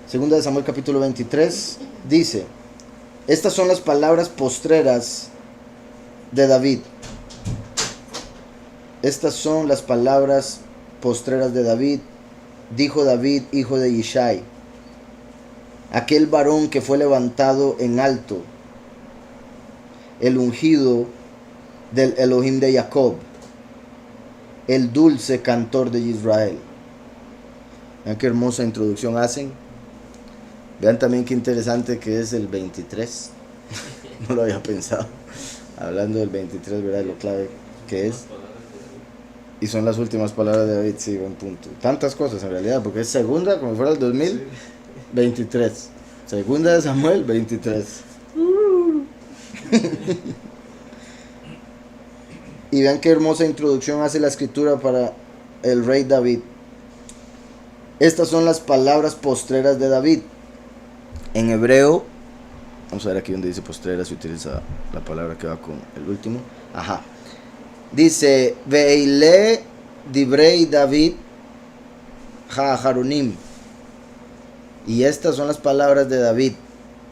Segunda de Samuel capítulo 23 dice: estas son las palabras postreras de David. Estas son las palabras postreras de David. Dijo David, hijo de Yishai, aquel varón que fue levantado en alto, el ungido del Elohim de Jacob, el dulce cantor de Israel. Vean qué hermosa introducción hacen. Vean también qué interesante que es el 23. No lo había pensado. Hablando del 23, ¿verdad? Lo clave que es. Y son las últimas palabras de David, sí, buen punto. Tantas cosas en realidad, porque es segunda, como fuera el 2023. Segunda de Samuel, 23. Y vean qué hermosa introducción hace la escritura para el rey David. Estas son las palabras postreras de David. En hebreo, vamos a ver aquí donde dice postreras, se utiliza la palabra que va con el último. Ajá. Dice, Veile dibrei David ha-haronim. Y estas son las palabras de David,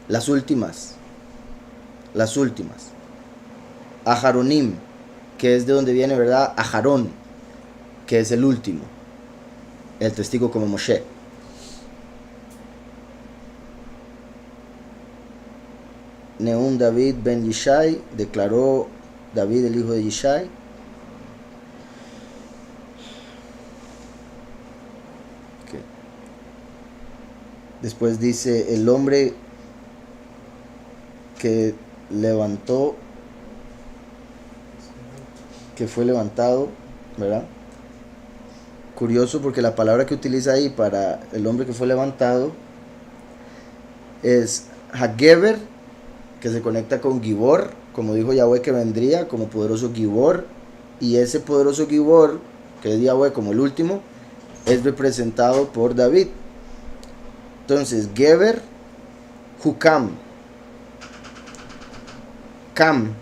las últimas. Las últimas. Aharonim, que es de donde viene, ¿verdad? Aharón, que es el último. El testigo como Moshe. Neum David ben Yishai, declaró David el hijo de Yishai. Okay. Después dice, el hombre que levantó, que fue levantado, ¿verdad? Curioso porque la palabra que utiliza ahí para el hombre que fue levantado es Hageber, que se conecta con Gibor, como dijo Yahweh que vendría como poderoso Gibor, y ese poderoso Gibor, que es Yahweh como el último, es representado por David. Entonces, Geber, Hukam, Kam,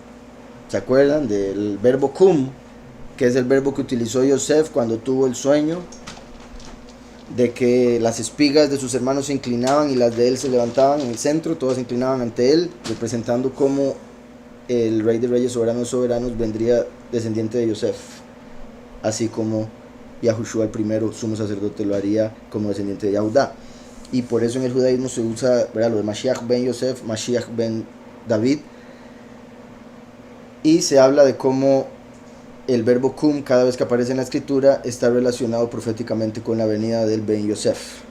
¿se acuerdan del verbo kum? Que es el verbo que utilizó Yosef cuando tuvo el sueño de que las espigas de sus hermanos se inclinaban y las de él se levantaban en el centro, todas se inclinaban ante él, representando como el rey de reyes, soberanos, soberanos, vendría descendiente de Yosef, así como Yahushua el primero, sumo sacerdote, lo haría como descendiente de Yahudá. Y por eso en el judaísmo se usa, ¿verdad?, lo de Mashiach ben Yosef, Mashiach ben David, y se habla de cómo el verbo kum, cada vez que aparece en la escritura, está relacionado proféticamente con la venida del Ben Yosef.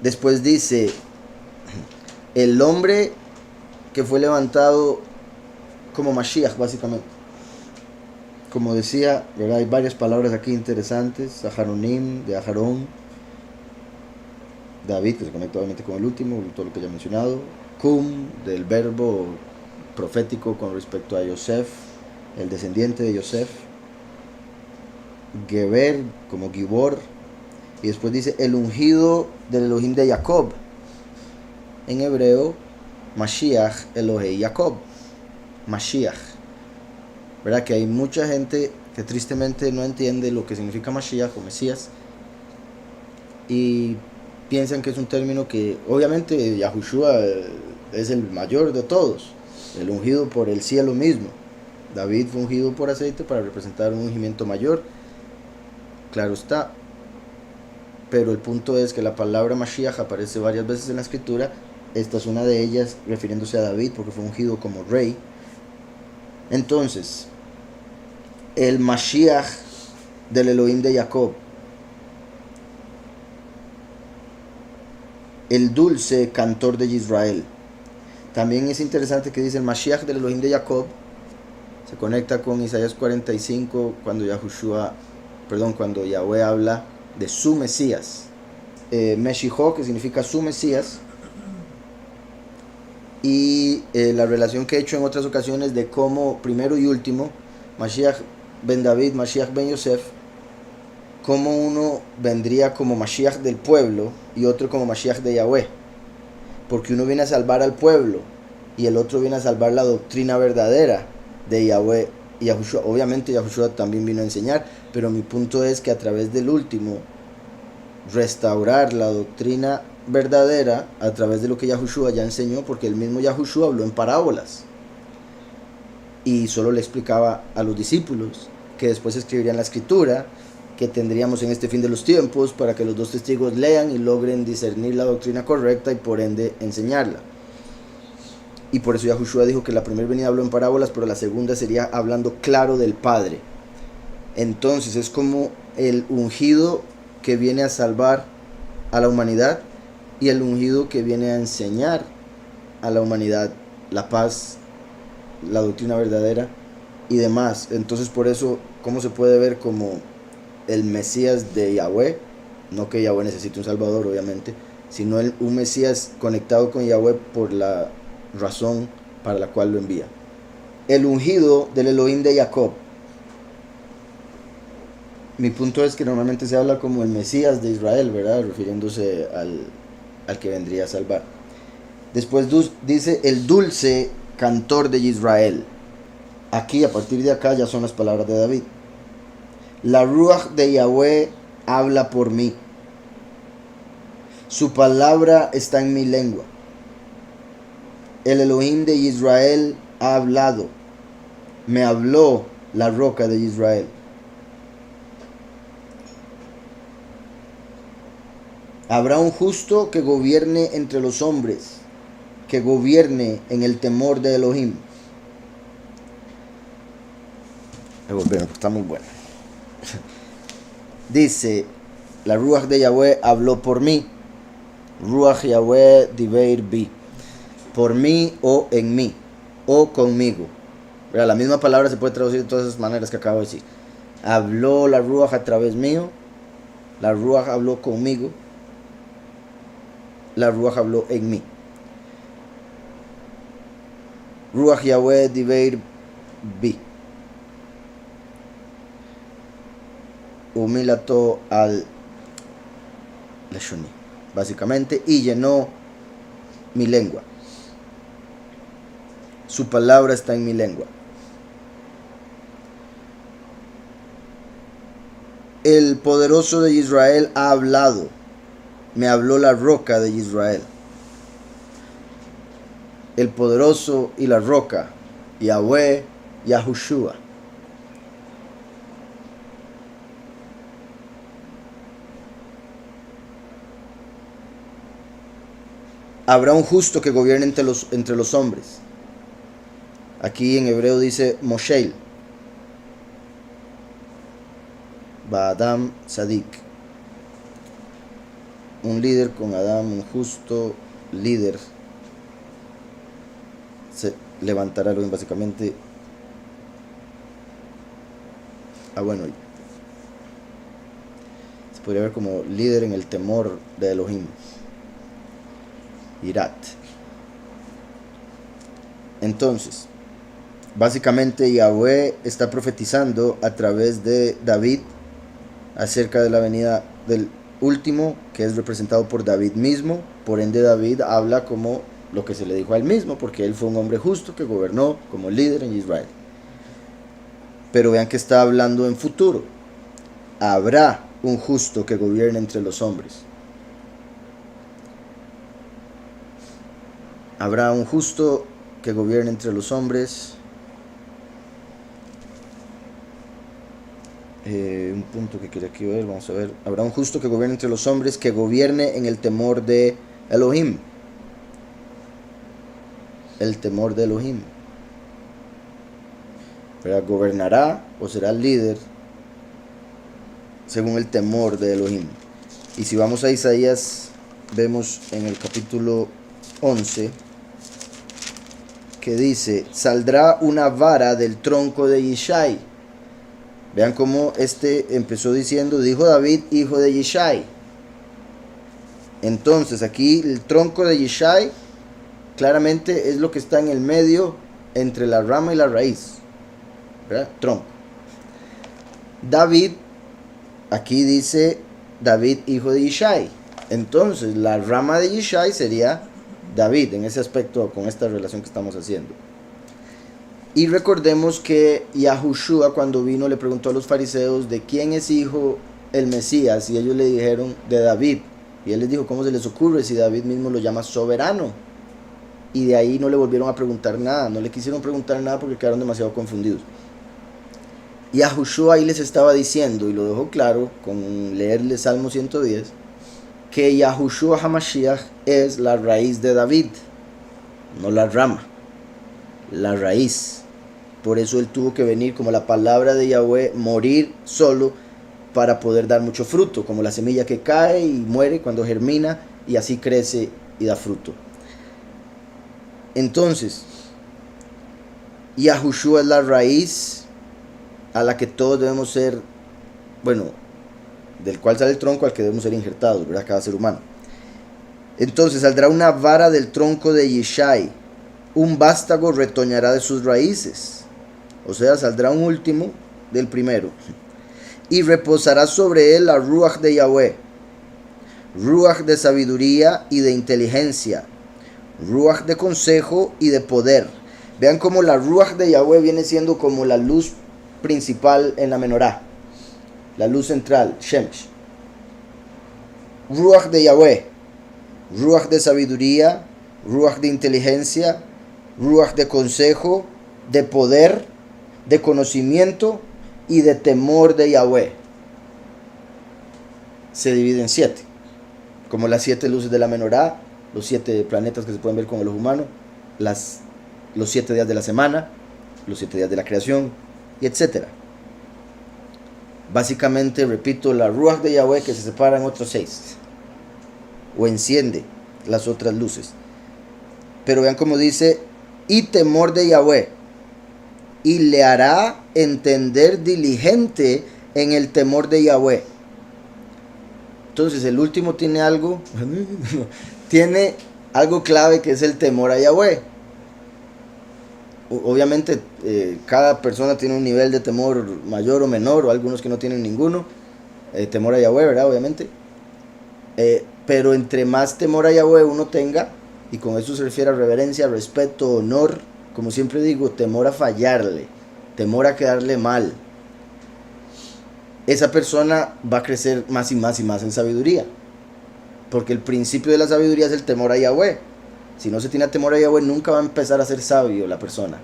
Después dice, el hombre que fue levantado como Mashiach, básicamente. Como decía, ¿verdad?, hay varias palabras aquí interesantes. Aharonim, de Aharón. David, que se conecta obviamente con el último, todo lo que ya he mencionado. Kum, del verbo profético con respecto a Yosef, el descendiente de Yosef. Geber, como Gibor. Y después dice, el ungido del Elohim de Jacob. En hebreo, Mashiach Elohei Jacob. Mashiach. ¿Verdad? Que hay mucha gente que tristemente no entiende lo que significa Mashiach o Mesías. Y piensan que es un término que, obviamente, Yahushua es el mayor de todos, el ungido por el cielo mismo. David fue ungido por aceite para representar un ungimiento mayor, claro está. Pero el punto es que la palabra Mashiach aparece varias veces en la escritura. Esta es una de ellas, refiriéndose a David, porque fue ungido como rey. Entonces, el Mashiach del Elohim de Jacob, el dulce cantor de Israel. También es interesante que dice el Mashiach del Elohim de Jacob, se conecta con Isaías 45 cuando cuando Yahweh habla de su Mesías. Meshijo, que significa su Mesías. Y la relación que he hecho en otras ocasiones de cómo primero y último, Mashiach ben David, Mashiach ben Yosef, cómo uno vendría como Mashiach del pueblo y otro como Mashiach de Yahweh, porque uno viene a salvar al pueblo y el otro viene a salvar la doctrina verdadera de Yahweh y Yahushua. Obviamente Yahushua también vino a enseñar, pero mi punto es que a través del último restaurar la doctrina verdadera a través de lo que Yahushua ya enseñó, porque el mismo Yahushua habló en parábolas y solo le explicaba a los discípulos, que después escribirían la escritura que tendríamos en este fin de los tiempos para que los dos testigos lean y logren discernir la doctrina correcta y por ende enseñarla. Y por eso Yahushua dijo que la primera venida habló en parábolas, pero la segunda sería hablando claro del Padre. Entonces es como el ungido que viene a salvar a la humanidad y el ungido que viene a enseñar a la humanidad la paz, la doctrina verdadera y demás. Entonces por eso, ¿cómo se puede ver como el Mesías de Yahweh? No que Yahweh necesite un Salvador, obviamente, sino un Mesías conectado con Yahweh por la razón para la cual lo envía. El ungido del Elohim de Jacob. Mi punto es que normalmente se habla como el Mesías de Israel, ¿verdad? Refiriéndose al que vendría a salvar. Después dice el dulce cantor de Israel. Aquí, a partir de acá, ya son las palabras de David. La Ruach de Yahweh habla por mí. Su palabra está en mi lengua. El Elohim de Israel ha hablado. Me habló la roca de Israel. Habrá un justo que gobierne entre los hombres, que gobierne en el temor de Elohim. Está muy bueno. Dice, la Ruach de Yahweh habló por mí. Ruach Yahweh diveir bi. Por mí o en mí, o conmigo. La misma palabra se puede traducir de todas esas maneras que acabo de decir. Habló la Ruach a través mío. La Ruach habló conmigo. La Ruach habló en mí. Ruach Yahweh diveir bi. Humilato al Leshoni, básicamente, y llenó mi lengua. Su palabra está en mi lengua. El poderoso de Israel ha hablado. Me habló la roca de Israel. El poderoso y la roca, Yahweh, Yahushua. Habrá un justo que gobierne entre los hombres. Aquí en hebreo dice Mosheil. Ba'adam Sadik. Un líder con Adam, un justo líder. Se levantará Elohim, básicamente. Bueno. Se podría ver como líder en el temor de Elohim. Irat. Entonces, básicamente Yahweh está profetizando a través de David acerca de la venida del último, que es representado por David mismo. Por ende, David habla como lo que se le dijo a él mismo, porque él fue un hombre justo que gobernó como líder en Israel. Pero vean que está hablando en futuro. Habrá un justo que gobierne entre los hombres. Habrá un justo que gobierne entre los hombres. Un punto que quería aquí ver, vamos a ver. Habrá un justo que gobierne entre los hombres, que gobierne en el temor de Elohim. El temor de Elohim. ¿Verdad? Gobernará o será líder según el temor de Elohim. Y si vamos a Isaías, vemos en el capítulo 11 que dice: saldrá una vara del tronco de Yishai. Vean cómo empezó diciendo, dijo David, hijo de Yishai. Entonces aquí el tronco de Yishai claramente es lo que está en el medio entre la rama y la raíz, ¿verdad? Tronco. David, aquí dice David, hijo de Yishai. Entonces la rama de Yishai sería David, en ese aspecto, con esta relación que estamos haciendo. Y recordemos que Yahushua, cuando vino, le preguntó a los fariseos de quién es hijo el Mesías? Y ellos le dijeron, de David. Y él les dijo, ¿cómo se les ocurre si David mismo lo llama soberano? Y de ahí no le volvieron a preguntar nada, no le quisieron preguntar nada porque quedaron demasiado confundidos. Y a Yahushua ahí les estaba diciendo, y lo dejó claro con leerle Salmo 110, que Yahushua HaMashiach es la raíz de David, no la rama, la raíz. Por eso él tuvo que venir como la palabra de Yahweh, morir solo para poder dar mucho fruto, como la semilla que cae y muere cuando germina y así crece y da fruto. Entonces, Yahushua es la raíz a la que todos debemos ser, bueno, del cual sale el tronco al que debemos ser injertados, ¿verdad? Cada ser humano. Entonces saldrá una vara del tronco de Yishai, un vástago retoñará de sus raíces, o sea, saldrá un último del primero, y reposará sobre él la Ruach de Yahweh, Ruach de sabiduría y de inteligencia, Ruach de consejo y de poder. Vean cómo la Ruach de Yahweh viene siendo como la luz principal en la menorá, la luz central, Shemesh. Ruach de Yahweh, Ruach de sabiduría, Ruach de inteligencia, Ruach de consejo, de poder, de conocimiento y de temor de Yahweh. Se divide en 7, como las 7 luces de la menorá, los 7 planetas que se pueden ver con el ojo humano, los 7 días de la semana, los 7 días de la creación, y etc. Básicamente, repito, la Ruach de Yahweh que se separa en otros 6, o enciende las otras luces. Pero vean cómo dice, y temor de Yahweh, y le hará entender diligente en el temor de Yahweh. Entonces el último tiene algo, tiene algo clave que es el temor a Yahweh. Obviamente cada persona tiene un nivel de temor mayor o menor, o algunos que no tienen ninguno. Temor a Yahweh, ¿verdad? Obviamente. Pero entre más temor a Yahweh uno tenga, y con eso se refiere a reverencia, respeto, honor, como siempre digo, temor a fallarle, temor a quedarle mal, esa persona va a crecer más y más y más en sabiduría. Porque el principio de la sabiduría es el temor a Yahweh. Si no se tiene temor a Yahweh, nunca va a empezar a ser sabio la persona.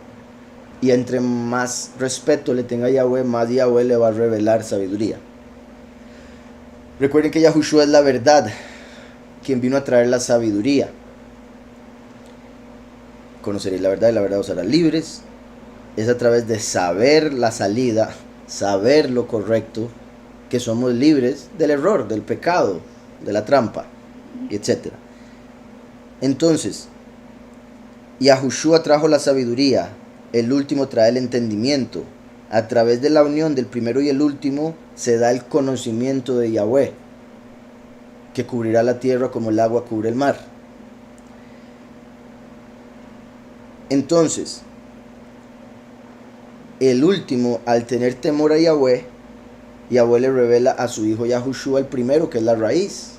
Y entre más respeto le tenga a Yahweh, más Yahweh le va a revelar sabiduría. Recuerden que Yahushua es la verdad, quien vino a traer la sabiduría. Conoceréis la verdad y la verdad os hará libres. Es a través de saber la salida, saber lo correcto, que somos libres del error, del pecado, de la trampa, etc. Entonces, Yahushua trajo la sabiduría, el último trae el entendimiento. A través de la unión del primero y el último se da el conocimiento de Yahweh, que cubrirá la tierra como el agua cubre el mar. Entonces, el último, al tener temor a Yahweh, Yahweh le revela a su hijo Yahushua el primero, que es la raíz.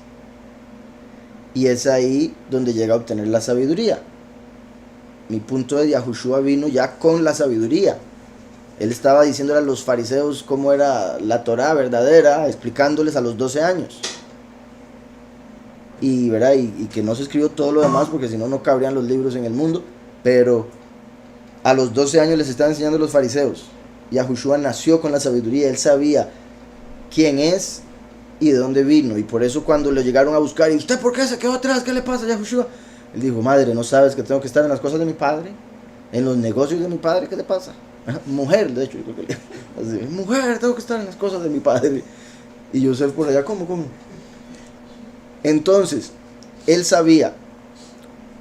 Y es ahí donde llega a obtener la sabiduría. Mi punto de Yahushua vino ya con la sabiduría. Él estaba diciéndole a los fariseos cómo era la Torá verdadera, explicándoles a los 12 años. Y, ¿verdad? Y que no se escribió todo lo demás, porque si no, no cabrían los libros en el mundo. Pero a los 12 años les estaba enseñando a los fariseos. Yahushua nació con la sabiduría. Él sabía quién es y de dónde vino. Y por eso cuando le llegaron a buscar, ¿y usted por qué se quedó atrás? ¿Qué le pasa a Yahushua? Él dijo, madre, ¿no sabes que tengo que estar en las cosas de mi padre? ¿En los negocios de mi padre? ¿Qué le pasa? Mujer, de hecho, yo creo que así, mujer, tengo que estar en las cosas de mi padre. Y Yosef por allá, ¿cómo? Entonces, él sabía,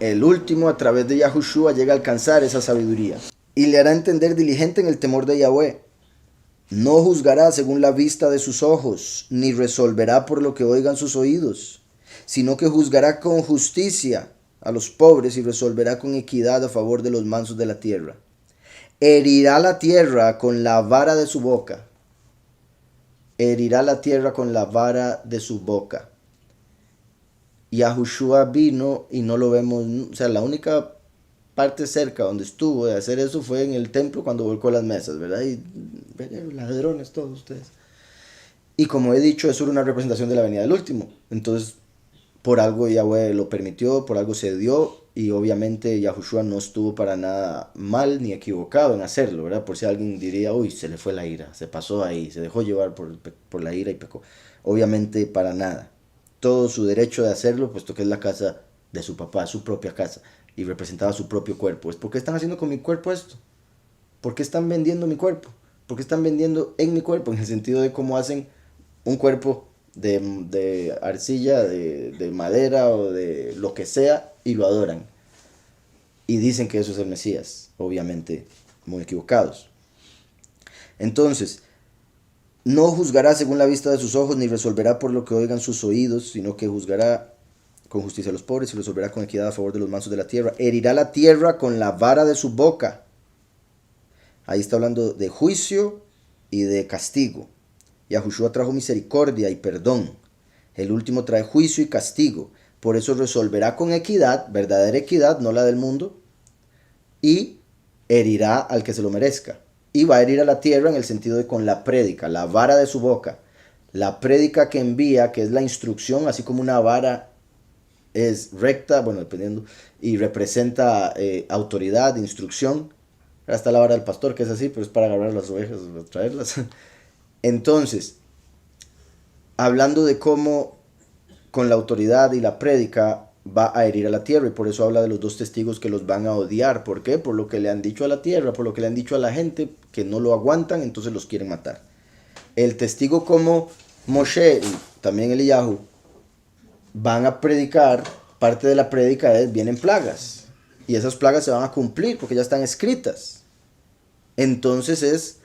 el último a través de Yahushua llega a alcanzar esa sabiduría. Y le hará entender diligente en el temor de Yahweh. No juzgará según la vista de sus ojos, ni resolverá por lo que oigan sus oídos, sino que juzgará con justicia a los pobres y resolverá con equidad a favor de los mansos de la tierra. Herirá la tierra con la vara de su boca. Herirá la tierra con la vara de su boca. Yahushua vino y no lo vemos, o sea, la única parte cerca donde estuvo de hacer eso fue en el templo cuando volcó las mesas, ¿verdad? Y ladrones todos ustedes. Y como he dicho, eso era una representación de la venida del último. Entonces, por algo Yahweh lo permitió, por algo se dio, y obviamente Yahushua no estuvo para nada mal ni equivocado en hacerlo, ¿verdad? Por si alguien diría, uy, se le fue la ira, se pasó ahí, se dejó llevar por la ira y pecó. Obviamente para nada. Todo su derecho de hacerlo, puesto que es la casa de su papá, su propia casa, y representaba su propio cuerpo. ¿Es por qué están haciendo con mi cuerpo esto? ¿Por qué están vendiendo mi cuerpo? ¿Por qué están vendiendo en mi cuerpo? En el sentido de cómo hacen un cuerpo de arcilla, de madera o de lo que sea, y lo adoran. Y dicen que eso es el Mesías. Obviamente, muy equivocados. Entonces, no juzgará según la vista de sus ojos, ni resolverá por lo que oigan sus oídos, sino que juzgará con justicia a los pobres y resolverá con equidad a favor de los mansos de la tierra. Herirá la tierra con la vara de su boca. Ahí está hablando de juicio y de castigo. Yahushua trajo misericordia y perdón. El último trae juicio y castigo. Por eso resolverá con equidad, verdadera equidad, no la del mundo, y herirá al que se lo merezca. Y va a herir a la tierra en el sentido de con la prédica, la vara de su boca. La prédica que envía, que es la instrucción, así como una vara es recta, bueno, dependiendo, y representa autoridad, instrucción. Hasta la vara del pastor, que es así, pero es para agarrar las ovejas, traerlas. Entonces, hablando de cómo con la autoridad y la prédica va a herir a la tierra, y por eso habla de los dos testigos que los van a odiar. ¿Por qué? Por lo que le han dicho a la tierra, por lo que le han dicho a la gente, que no lo aguantan, entonces los quieren matar. El testigo como Moshe y también Eliyahu van a predicar, parte de la prédica es, vienen plagas, y esas plagas se van a cumplir porque ya están escritas. Entonces es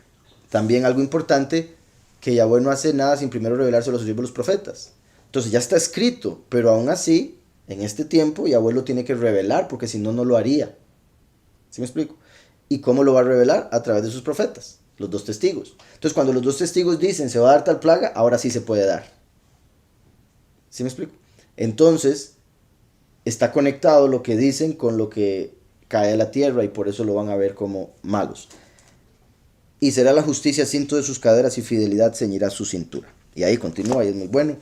también algo importante que Yahweh no hace nada sin primero revelárselo a sus siervos los profetas. Entonces ya está escrito, pero aún así, en este tiempo, Yahweh lo tiene que revelar, porque si no, no lo haría. ¿Sí me explico? ¿Y cómo lo va a revelar? A través de sus profetas, los dos testigos. Entonces cuando los dos testigos dicen, se va a dar tal plaga, ahora sí se puede dar. ¿Sí me explico? Entonces, está conectado lo que dicen con lo que cae a la tierra, y por eso lo van a ver como malos. Y será la justicia cinto de sus caderas, y fidelidad ceñirá su cintura. Y ahí continúa, y es muy bueno,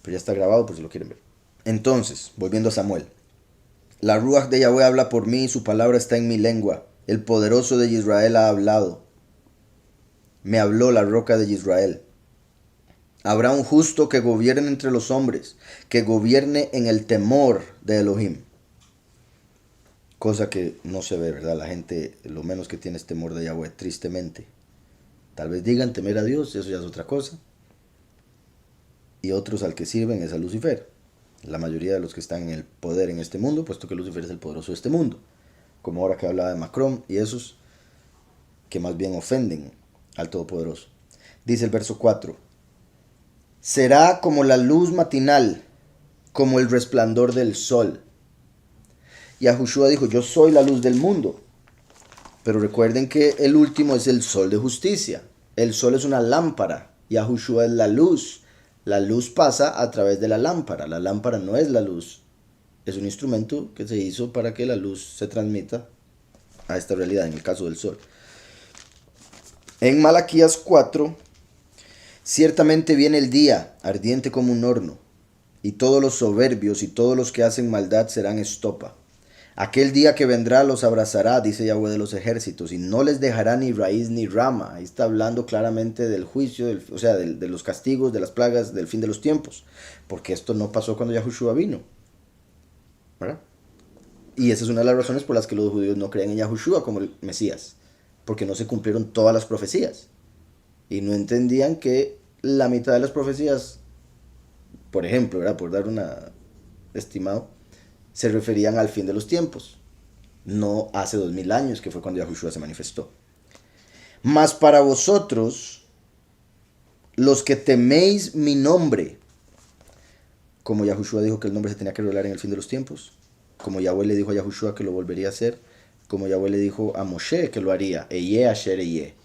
pero ya está grabado por si lo quieren ver. Entonces, volviendo a Samuel. La Ruach de Yahweh habla por mí, y su palabra está en mi lengua. El poderoso de Israel ha hablado. Me habló la roca de Israel. Habrá un justo que gobierne entre los hombres, que gobierne en el temor de Elohim. Cosa que no se ve, ¿verdad? La gente lo menos que tiene es temor de Yahweh, tristemente. Tal vez digan temer a Dios, eso ya es otra cosa. Y otros al que sirven es a Lucifer. La mayoría de los que están en el poder en este mundo, puesto que Lucifer es el poderoso de este mundo. Como ahora que hablaba de Macron y esos que más bien ofenden al Todopoderoso. Dice el verso 4. Será como la luz matinal, como el resplandor del sol. Y Yahushua dijo, yo soy la luz del mundo. Pero recuerden que el último es el sol de justicia. El sol es una lámpara. Yahushua es la luz. La luz pasa a través de la lámpara. La lámpara no es la luz. Es un instrumento que se hizo para que la luz se transmita a esta realidad, en el caso del sol. En Malaquías 4, ciertamente viene el día, ardiente como un horno, y todos los soberbios y todos los que hacen maldad serán estopa. Aquel día que vendrá los abrazará, dice Yahweh de los ejércitos, y no les dejará ni raíz ni rama. Ahí está hablando claramente del juicio, o sea, de los castigos, de las plagas, del fin de los tiempos. Porque esto no pasó cuando Yahushua vino, ¿verdad? Y esa es una de las razones por las que los judíos no creen en Yahushua como el Mesías. Porque no se cumplieron todas las profecías. Y no entendían que la mitad de las profecías, por ejemplo, ¿verdad? Por dar una estimado, se referían al fin de los tiempos, no hace 2000 años, que fue cuando Yahushua se manifestó. Mas para vosotros, los que teméis mi nombre, como Yahushua dijo que el nombre se tenía que revelar en el fin de los tiempos, como Yahweh le dijo a Yahushua que lo volvería a hacer, como Yahweh le dijo a Moshe que lo haría, Eye Asher Eye.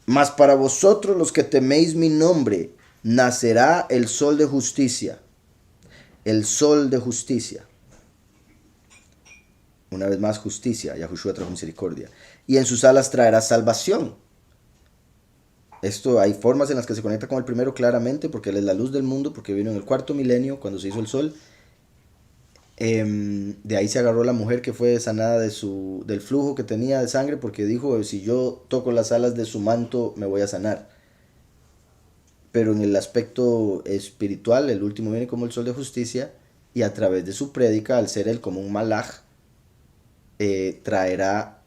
Mas para vosotros, los que teméis mi nombre, nacerá el sol de justicia. El sol de justicia. Una vez más, justicia. Yahushua trajo misericordia. Y en sus alas traerá salvación. Esto hay formas en las que se conecta con el primero claramente, porque Él es la luz del mundo, porque vino en el cuarto milenio, cuando se hizo el sol. De ahí se agarró la mujer que fue sanada del flujo que tenía de sangre, porque dijo, si yo toco las alas de su manto, me voy a sanar. Pero en el aspecto espiritual, el último viene como el sol de justicia, y a través de su prédica, al ser él como un malaj, traerá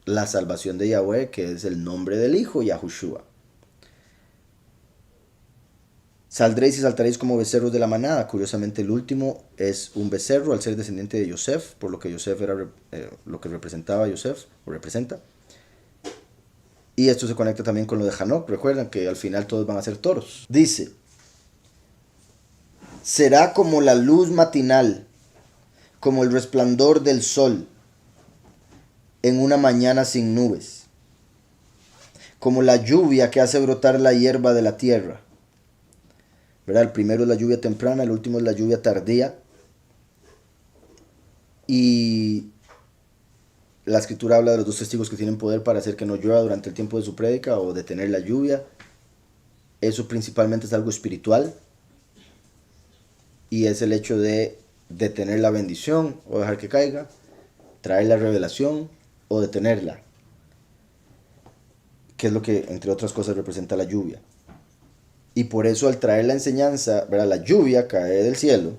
la salvación de Yahweh, que es el nombre del Hijo, Yahushua. Saldréis y saltaréis como becerros de la manada. Curiosamente, el último es un becerro al ser descendiente de Yosef, por lo que Yosef era lo que representaba a Yosef, o representa. Y esto se conecta también con lo de Hanok. Recuerdan que al final todos van a ser toros. Dice, será como la luz matinal, como el resplandor del sol en una mañana sin nubes, como la lluvia que hace brotar la hierba de la tierra. ¿Verdad? El primero es la lluvia temprana, el último es la lluvia tardía. Y la escritura habla de los dos testigos que tienen poder para hacer que no llueva durante el tiempo de su prédica o detener la lluvia. Eso principalmente es algo espiritual. Y es el hecho de detener la bendición o dejar que caiga, traer la revelación o detenerla, que es lo que entre otras cosas representa la lluvia. Y por eso al traer la enseñanza, ¿verdad? La lluvia cae del cielo.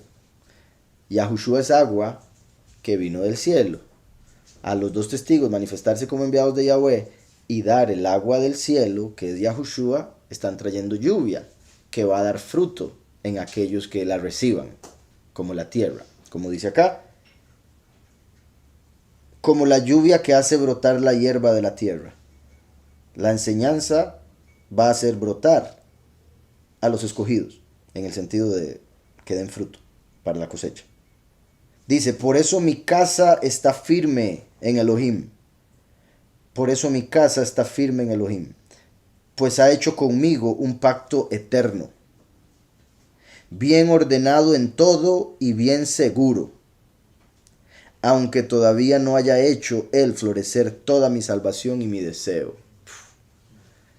Yahushua es agua que vino del cielo. A los dos testigos manifestarse como enviados de Yahweh y dar el agua del cielo, que es Yahushua, están trayendo lluvia, que va a dar fruto en aquellos que la reciban, como la tierra. Como dice acá, como la lluvia que hace brotar la hierba de la tierra. La enseñanza va a hacer brotar a los escogidos, en el sentido de que den fruto para la cosecha. Dice, por eso mi casa está firme en Elohim. Por eso mi casa está firme en Elohim. Pues ha hecho conmigo un pacto eterno, bien ordenado en todo y bien seguro, aunque todavía no haya hecho él florecer toda mi salvación y mi deseo.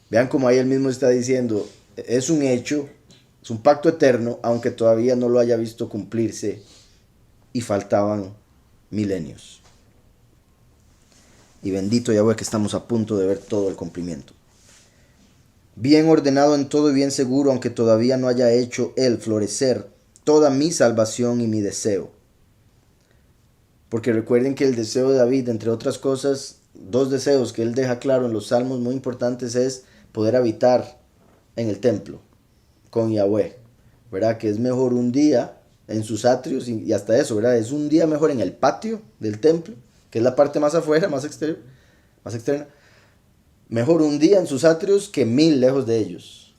Vean como ahí él mismo está diciendo, es un hecho, es un pacto eterno, aunque todavía no lo haya visto cumplirse y faltaban milenios. Y bendito Yahweh que estamos a punto de ver todo el cumplimiento. Bien ordenado en todo y bien seguro, aunque todavía no haya hecho él florecer toda mi salvación y mi deseo. Porque recuerden que el deseo de David, entre otras cosas, dos deseos que él deja claro en los salmos muy importantes es poder habitar en el templo con Yahweh, ¿verdad? Que es mejor un día en sus atrios y hasta eso, ¿verdad? Es un día mejor en el patio del templo, que es la parte más afuera, más externa. Mejor un día en sus atrios que 1000 lejos de ellos.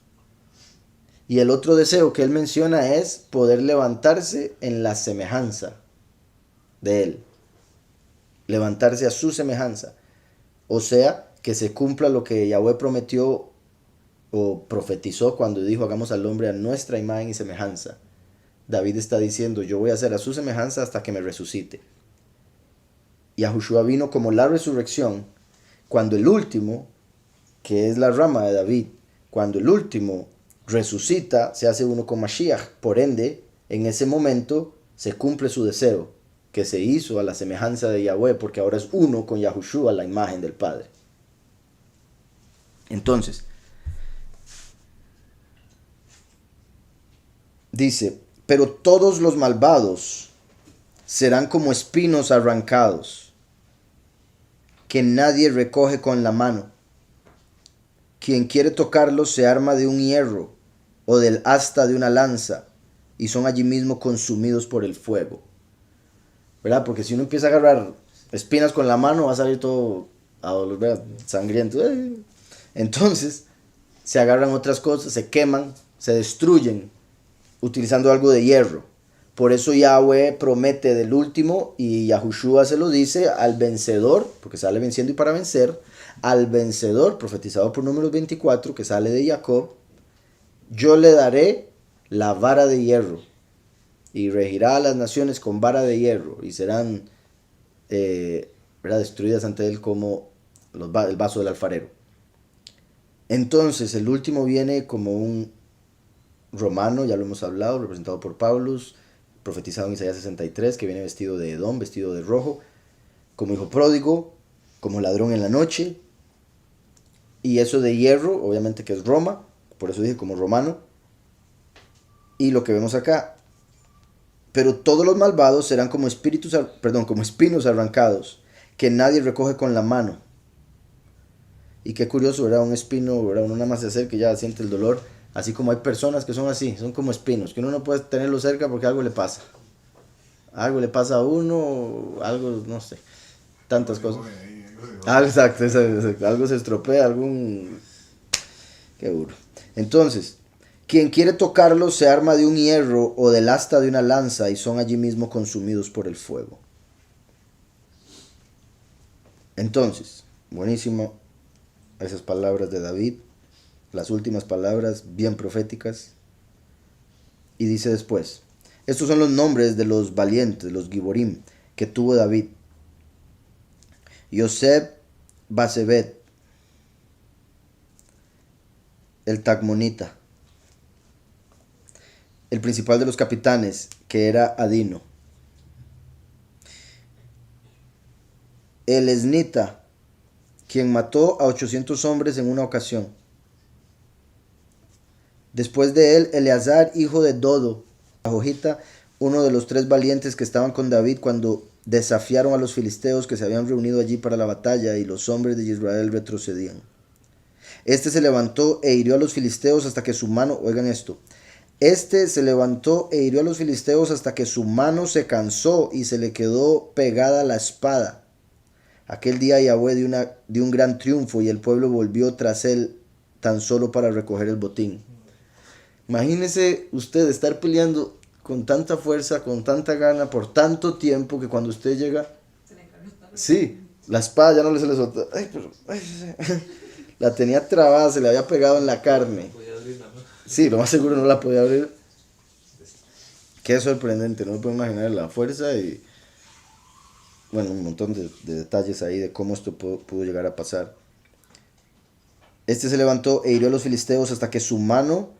Y el otro deseo que él menciona es poder levantarse en la semejanza de él. Levantarse a su semejanza. O sea, que se cumpla lo que Yahweh prometió o profetizó cuando dijo, hagamos al hombre a nuestra imagen y semejanza. David está diciendo, yo voy a hacer a su semejanza hasta que me resucite. Y Yahushua vino como la resurrección, cuando el último, que es la rama de David, cuando el último resucita, se hace uno con Mashiach. Por ende, en ese momento se cumple su deseo, que se hizo a la semejanza de Yahweh, porque ahora es uno con Yahushua, la imagen del Padre. Entonces, dice, pero todos los malvados serán como espinos arrancados, que nadie recoge con la mano. Quien quiere tocarlos se arma de un hierro o del asta de una lanza, y son allí mismo consumidos por el fuego. ¿Verdad? Porque si uno empieza a agarrar espinas con la mano, va a salir todo a dolor, ¿verdad? Sangriento. Entonces, se agarran otras cosas, se queman, se destruyen, utilizando algo de hierro. Por eso Yahweh promete del último, y Yahushua se lo dice al vencedor, porque sale venciendo y para vencer, al vencedor, profetizado por Números 24, que sale de Jacob, yo le daré la vara de hierro, y regirá a las naciones con vara de hierro, y serán destruidas ante él como el vaso del alfarero. Entonces el último viene como un romano, ya lo hemos hablado, representado por Paulus, profetizado en Isaías 63, que viene vestido de Edom, vestido de rojo, como hijo pródigo, como ladrón en la noche, y eso de hierro, obviamente que es Roma, por eso dije como romano, y lo que vemos acá, pero todos los malvados serán como como espinos arrancados, que nadie recoge con la mano. Y qué curioso, ¿verdad? Un espino, ¿verdad? Uno nada más se acerca y ya siente el dolor. Así como hay personas que son así, son como espinos, que uno no puede tenerlo cerca porque algo le pasa. Algo le pasa a uno, algo, no sé, tantas cosas. Exacto, exacto, algo se estropea, algún... Qué duro. Entonces, quien quiere tocarlo se arma de un hierro o del asta de una lanza y son allí mismo consumidos por el fuego. Entonces, buenísimo esas palabras de David, las últimas palabras bien proféticas. Y dice después, estos son los nombres de los valientes, los Giborim, que tuvo David. Yoseb Basebet, el Tagmonita, el principal de los capitanes, que era Adino. El Esnita, quien mató a 800 hombres en una ocasión. Después de él, Eleazar, hijo de Dodo, Jojita, uno de los 3 valientes que estaban con David cuando desafiaron a los filisteos que se habían reunido allí para la batalla y los hombres de Israel retrocedían. Este se levantó e hirió a los filisteos hasta que su mano, oigan esto, este se levantó e hirió a los filisteos hasta que su mano se cansó y se le quedó pegada la espada. Aquel día Yahweh dio un gran triunfo y el pueblo volvió tras él tan solo para recoger el botín. Imagínese usted estar peleando con tanta fuerza, con tanta gana, por tanto tiempo que cuando usted llega... Sí, la espada ya no se le soltó. La tenía trabada, se le había pegado en la carne. Sí, lo más seguro no la podía abrir. Qué sorprendente, no me puedo imaginar la fuerza y... Bueno, un montón de detalles ahí de cómo esto pudo llegar a pasar. Este se levantó e hirió a los filisteos hasta que su mano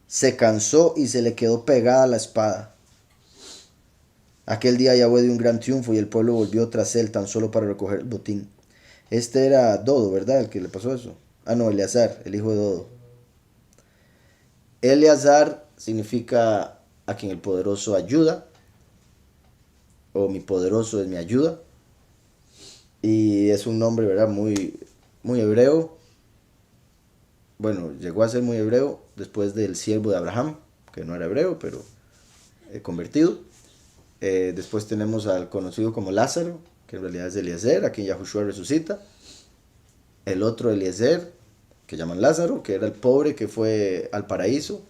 se cansó y se le quedó pegada la espada. Aquel día Yahweh dio un gran triunfo y el pueblo volvió tras él tan solo para recoger el botín. Este era Dodo, ¿verdad? El que le pasó eso. Ah, no, Eleazar, el hijo de Dodo. Eleazar significa a quien el poderoso ayuda, o mi poderoso es mi ayuda. Y es un nombre, ¿verdad? Muy, muy hebreo. Bueno, llegó a ser muy hebreo después del siervo de Abraham, que no era hebreo, pero convertido. Después tenemos al conocido como Lázaro, que en realidad es Eliezer, a quien Yahushua resucita. El otro Eliezer, que llaman Lázaro, que era el pobre que fue al paraíso.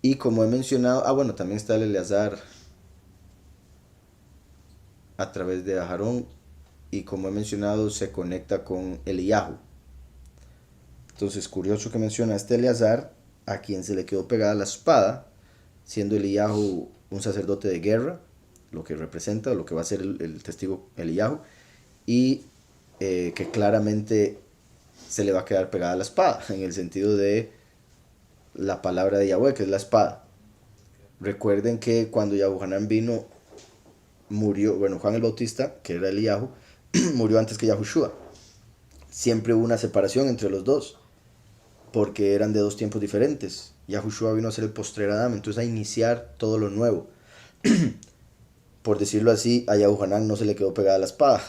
Y como he mencionado, bueno, también está el Eleazar a través de Aarón. Y como he mencionado, se conecta con Eliyahu. Entonces, curioso que menciona este Eleazar, a quien se le quedó pegada la espada, siendo Eliyahu un sacerdote de guerra, lo que representa, lo que va a ser el testigo Eliyahu, y que claramente se le va a quedar pegada la espada, en el sentido de la palabra de Yahweh, que es la espada. Recuerden que cuando Yahuhanán vino, murió, bueno, Juan el Bautista, que era Eliyahu, murió antes que Yahushua. Siempre hubo una separación entre los dos, porque eran de 2 tiempos diferentes. Yahushua vino a ser el postrer Adán, entonces a iniciar todo lo nuevo. Por decirlo así, a Yahuhanán no se le quedó pegada la espada,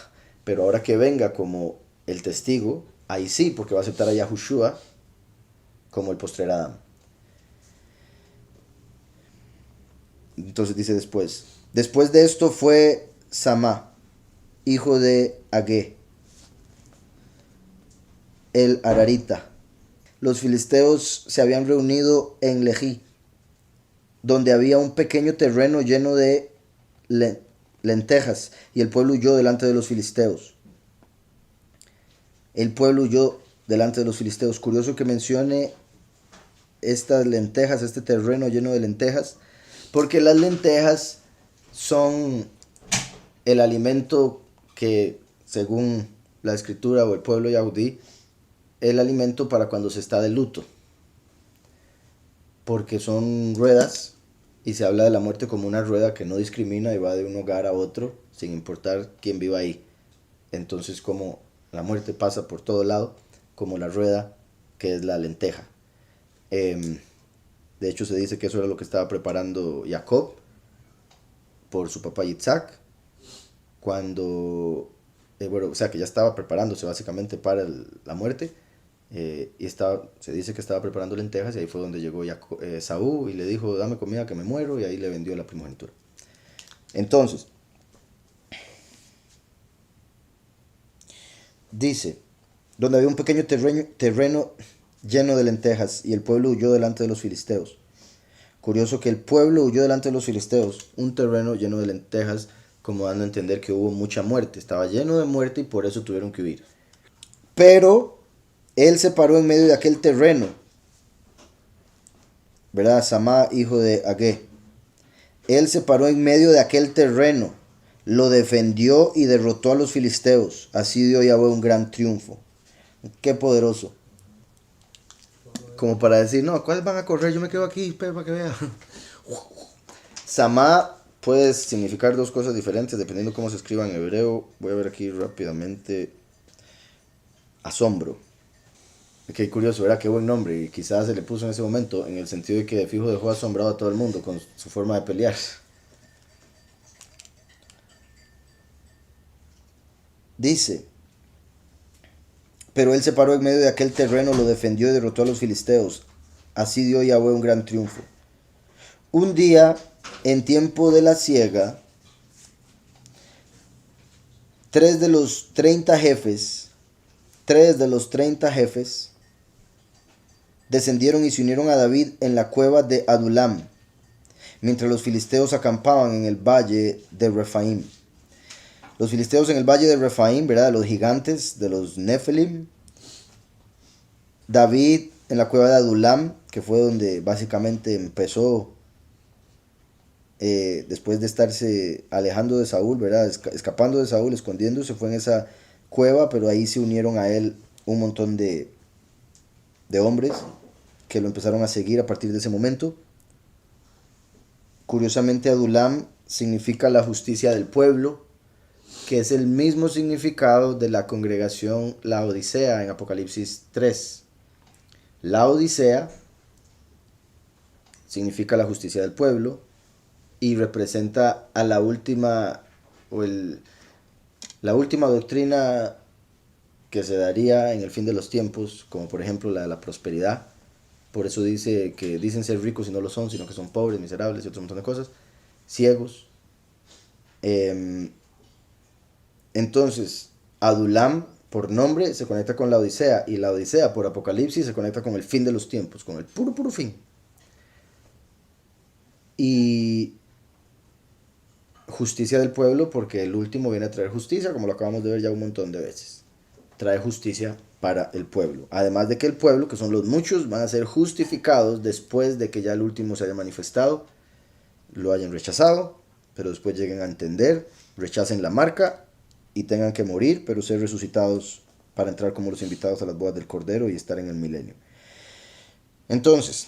pero ahora que venga como el testigo, ahí sí, porque va a aceptar a Yahushua como el postrer Adán. Entonces dice después de esto fue Samá, hijo de Agé, el Ararita. Los filisteos se habían reunido en Lejí, donde había un pequeño terreno lleno de lentejas, y el pueblo huyó delante de los filisteos. El pueblo huyó delante de los filisteos. Curioso que mencione estas lentejas, este terreno lleno de lentejas, porque las lentejas son el alimento que, según la escritura o el pueblo yahudí, el alimento para cuando se está de luto, porque son ruedas y se habla de la muerte como una rueda que no discrimina y va de un hogar a otro sin importar quién viva ahí. Entonces, como la muerte pasa por todo lado, como la rueda que es la lenteja. De hecho, se dice que eso era lo que estaba preparando Jacob por su papá Yitzhak, cuando, bueno, o sea, que ya estaba preparándose básicamente para la muerte, y se dice que estaba preparando lentejas, y ahí fue donde llegó Saúl y le dijo, dame comida que me muero, y ahí le vendió la primogenitura. Entonces, dice, donde había un pequeño terreno lleno de lentejas, y el pueblo huyó delante de los filisteos. Curioso que el pueblo huyó delante de los filisteos, un terreno lleno de lentejas, como dando a entender que hubo mucha muerte, estaba lleno de muerte y por eso tuvieron que huir. Pero él se paró en medio de aquel terreno, ¿verdad? Samá, hijo de Agé. Él se paró en medio de aquel terreno, lo defendió y derrotó a los filisteos. Así dio Yahweh un gran triunfo. Qué poderoso. Como para decir, no, ¿cuáles van a correr? Yo me quedo aquí, para que vea. Samá puede significar dos cosas diferentes dependiendo cómo se escriba en hebreo. Voy a ver aquí rápidamente. Asombro. Qué curioso, ¿verdad? Qué buen nombre. Y quizás se le puso en ese momento en el sentido de que de fijo dejó asombrado a todo el mundo con su forma de pelear. Dice, pero él se paró en medio de aquel terreno, lo defendió y derrotó a los filisteos. Así dio Yahweh un gran triunfo. Un día, en tiempo de la siega, 3 de los 30 jefes descendieron y se unieron a David en la cueva de Adulam, mientras los filisteos acampaban en el valle de Refaim. Los filisteos en el valle de Refaim, ¿verdad? Los gigantes de los Nefelim. David en la cueva de Adulam, que fue donde básicamente empezó, después de estarse alejando de Saúl, ¿verdad? Escapando de Saúl, escondiéndose, fue en esa cueva, pero ahí se unieron a él un montón de hombres que lo empezaron a seguir a partir de ese momento. Curiosamente, Adulam significa la justicia del pueblo, que es el mismo significado de la congregación Laodicea en Apocalipsis 3. Laodicea significa la justicia del pueblo y representa a la última la última doctrina que se daría en el fin de los tiempos, como por ejemplo la de la prosperidad. Por eso dice que dicen ser ricos y no lo son, sino que son pobres, miserables y otro montón de cosas, ciegos. Entonces, Adulam por nombre se conecta con la Odisea, y la Odisea por Apocalipsis se conecta con el fin de los tiempos, con el puro fin. Y justicia del pueblo, porque el último viene a traer justicia, como lo acabamos de ver ya un montón de veces. Trae justicia para el pueblo. Además de que el pueblo, que son los muchos, van a ser justificados después de que ya el último se haya manifestado, lo hayan rechazado, pero después lleguen a entender, rechacen la marca y tengan que morir, pero ser resucitados para entrar como los invitados a las bodas del Cordero y estar en el milenio. Entonces,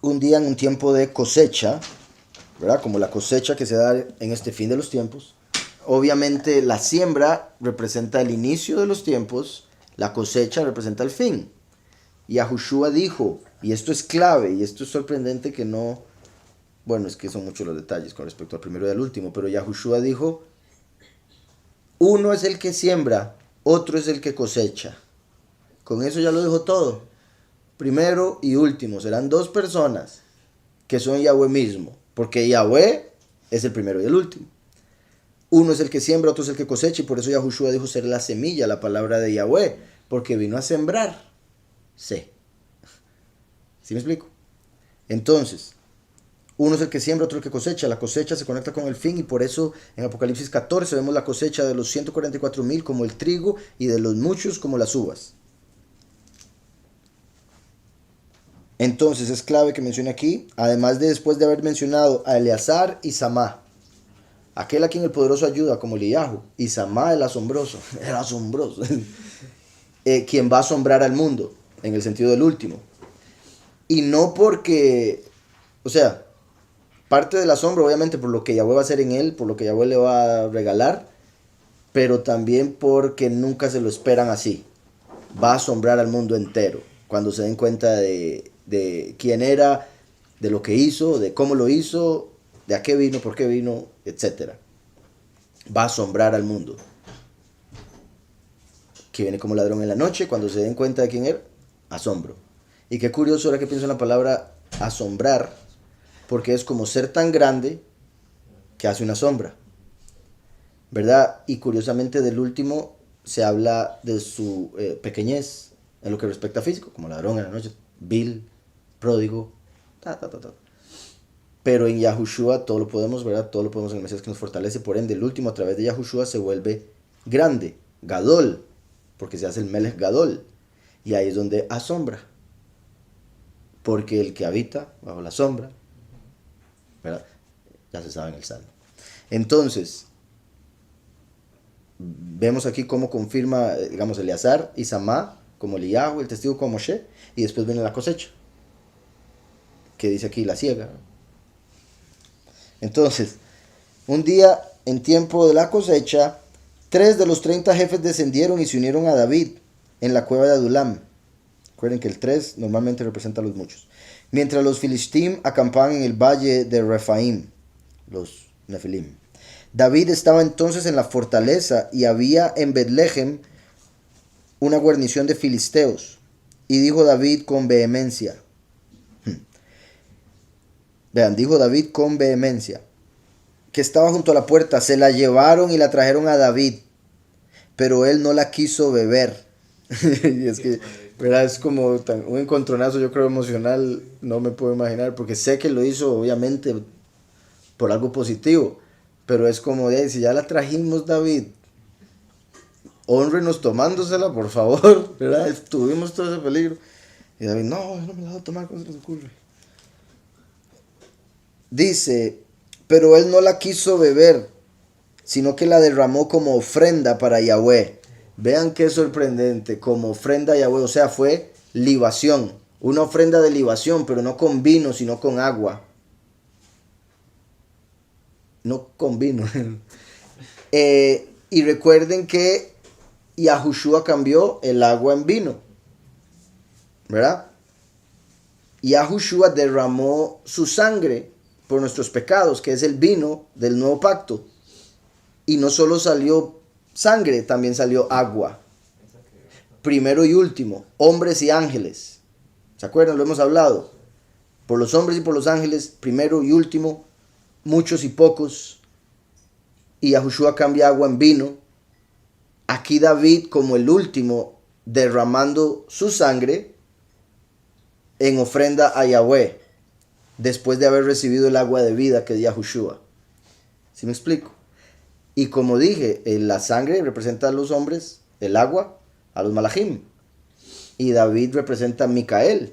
un día en un tiempo de cosecha, ¿verdad? Como la cosecha que se da en este fin de los tiempos, obviamente la siembra representa el inicio de los tiempos, la cosecha representa el fin. Y Yahushua dijo, y esto es clave, y esto es sorprendente que no, bueno, es que son muchos los detalles con respecto al primero y al último, pero Yahushua dijo, uno es el que siembra, otro es el que cosecha. Con eso ya lo dijo todo. Primero y último, serán dos personas que son Yahweh mismo, porque Yahweh es el primero y el último. Uno es el que siembra, otro es el que cosecha, y por eso Yahushua dijo ser la semilla, la palabra de Yahweh, porque vino a sembrar. ¿Sí me explico? Entonces, uno es el que siembra, otro el que cosecha. La cosecha se conecta con el fin, y por eso en Apocalipsis 14 vemos la cosecha de los 144,000 como el trigo y de los muchos como las uvas. Entonces es clave que mencione aquí, además de después de haber mencionado a Eleazar y Samá, aquel a quien el poderoso ayuda como Eliyahu, y Samá el asombroso, el asombroso. quien va a asombrar al mundo, en el sentido del último. Y no porque, o sea, parte del asombro obviamente por lo que Yahweh va a hacer en él, por lo que Yahweh le va a regalar, pero también porque nunca se lo esperan así. Va a asombrar al mundo entero cuando se den cuenta de quién era, de lo que hizo, de cómo lo hizo, de a qué vino, por qué vino, etc. Va a asombrar al mundo. Que viene como ladrón en la noche, cuando se den cuenta de quién era, asombro. Y qué curioso ahora que pienso en la palabra asombrar, porque es como ser tan grande que hace una sombra, ¿verdad? Y curiosamente del último se habla de su pequeñez en lo que respecta a físico, como ladrón en la noche, vil, pródigo, Pero en Yahushua todo lo podemos, ¿verdad? Todo lo podemos en el Mesías que nos fortalece. Por ende, el último a través de Yahushua se vuelve grande, Gadol, porque se hace el Melech Gadol. Y ahí es donde asombra. Porque el que habita bajo la sombra, ¿verdad? Ya se sabe en el Salmo. Entonces, vemos aquí cómo confirma, digamos, Eleazar y Samá, como Eliyahu, el testigo como Moshe, y después viene la cosecha, que dice aquí la siega. Entonces, un día en tiempo de la cosecha, 3 de los 30 jefes descendieron y se unieron a David en la cueva de Adulam. Recuerden que el 3 normalmente representa a los muchos. Mientras los filistim acampaban en el valle de Refaim, los Nefilim. David estaba entonces en la fortaleza y había en Betlehem una guarnición de filisteos. Y dijo David con vehemencia. Vean, dijo David con vehemencia, que estaba junto a la puerta, se la llevaron y la trajeron a David, pero él no la quiso beber. Y es que, ¿verdad? Es como un encontronazo, yo creo, emocional, no me puedo imaginar, porque sé que lo hizo obviamente por algo positivo, pero es como, si ya la trajimos, David, honrenos tomándosela, por favor, ¿verdad? Tuvimos todo ese peligro. Y David, no me la voy a tomar, ¿cómo se les ocurre? Dice, pero él no la quiso beber, sino que la derramó como ofrenda para Yahweh. Vean qué sorprendente, como ofrenda a Yahweh, o sea, fue libación, una ofrenda de libación, pero no con vino, sino con agua. No con vino. Y recuerden que Yahushua cambió el agua en vino, ¿verdad? Yahushua derramó su sangre por nuestros pecados, que es el vino del nuevo pacto. Y no solo salió sangre, también salió agua. Primero y último, hombres y ángeles. ¿Se acuerdan? Lo hemos hablado. Por los hombres y por los ángeles, primero y último, muchos y pocos. Y Yahushua cambia agua en vino. Aquí David, como el último, derramando su sangre en ofrenda a Yahweh, después de haber recibido el agua de vida que es Yahushua. ¿Sí me explico? Y como dije, la sangre representa a los hombres, el agua a los malachim. Y David representa a Micael,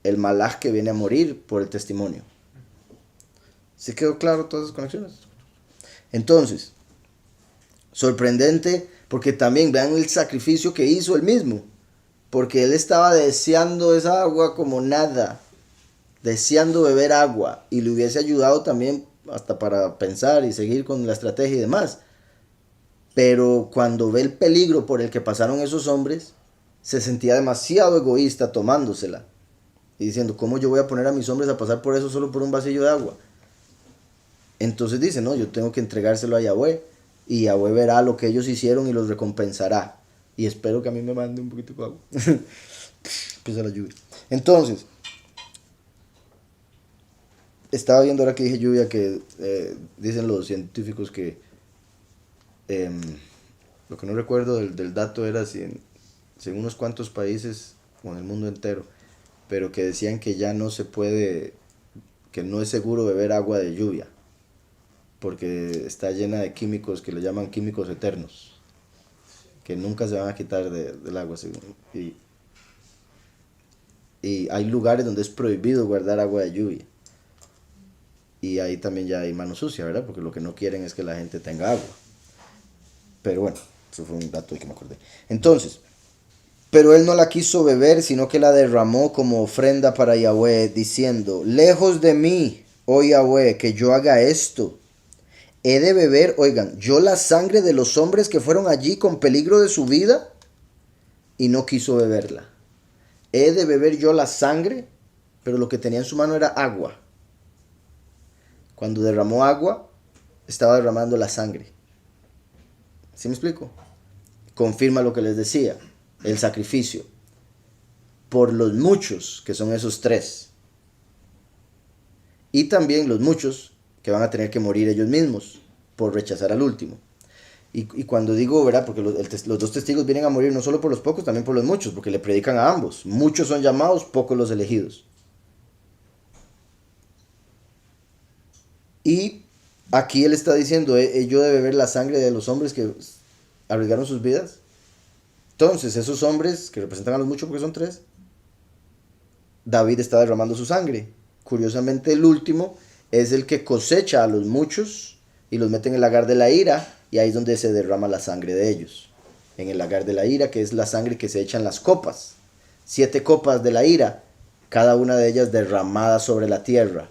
el malach que viene a morir por el testimonio. ¿Sí quedó claro todas esas conexiones? Entonces, sorprendente, porque también vean el sacrificio que hizo él mismo. Porque él estaba deseando esa agua como nada. Deseando beber agua. Y le hubiese ayudado también hasta para pensar y seguir con la estrategia y demás. Pero cuando ve el peligro por el que pasaron esos hombres, se sentía demasiado egoísta tomándosela. Y diciendo, ¿cómo yo voy a poner a mis hombres a pasar por eso solo por un vasillo de agua? Entonces dice, no, yo tengo que entregárselo a Yahweh. Y Yahweh verá lo que ellos hicieron y los recompensará. Y espero que a mí me mande un poquito de agua. Empieza la lluvia. Entonces, estaba viendo ahora que dije lluvia que dicen los científicos que lo que no recuerdo del dato era si en unos cuantos países o en el mundo entero, pero que decían que ya no se puede, que no es seguro beber agua de lluvia porque está llena de químicos que le llaman químicos eternos que nunca se van a quitar del agua. Y hay lugares donde es prohibido guardar agua de lluvia. Y ahí también ya hay mano sucia, ¿verdad? Porque lo que no quieren es que la gente tenga agua. Pero bueno, eso fue un dato que me acordé. Entonces, Pero él no la quiso beber, sino que la derramó como ofrenda para Yahweh, diciendo, lejos de mí, oh Yahweh, que yo haga esto. He de beber, oigan, yo la sangre de los hombres que fueron allí con peligro de su vida, y no quiso beberla. He de beber yo la sangre, pero lo que tenía en su mano era agua. Cuando derramó agua, estaba derramando la sangre. ¿Sí me explico? Confirma lo que les decía, el sacrificio por los muchos, que son esos tres, y también los muchos que van a tener que morir ellos mismos por rechazar al último. Y cuando digo, ¿verdad? Porque los dos testigos vienen a morir no solo por los pocos, también por los muchos, porque le predican a ambos. Muchos son llamados, pocos los elegidos. Y aquí él está diciendo, yo de beber la sangre de los hombres que arriesgaron sus vidas. Entonces, esos hombres que representan a los muchos, porque son tres, David está derramando su sangre. Curiosamente, el último es el que cosecha a los muchos y los mete en el lagar de la ira, y ahí es donde se derrama la sangre de ellos. En el lagar de la ira, que es la sangre que se echa en las copas. 7 copas de la ira, cada una de ellas derramada sobre la tierra.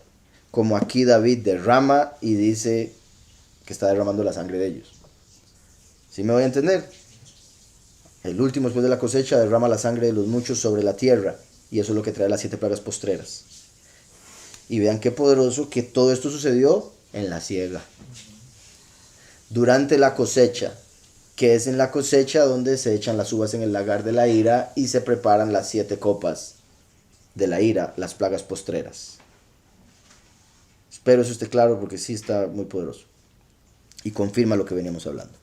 Como aquí David derrama y dice que está derramando la sangre de ellos. ¿Sí me voy a entender? El último, después de la cosecha, derrama la sangre de los muchos sobre la tierra. Y eso es lo que trae las 7 plagas postreras. Y vean qué poderoso que todo esto sucedió en la siega. Durante la cosecha, que es en la cosecha donde se echan las uvas en el lagar de la ira y se preparan las 7 copas de la ira, las plagas postreras. Espero eso esté claro porque sí está muy poderoso. Y confirma lo que veníamos hablando.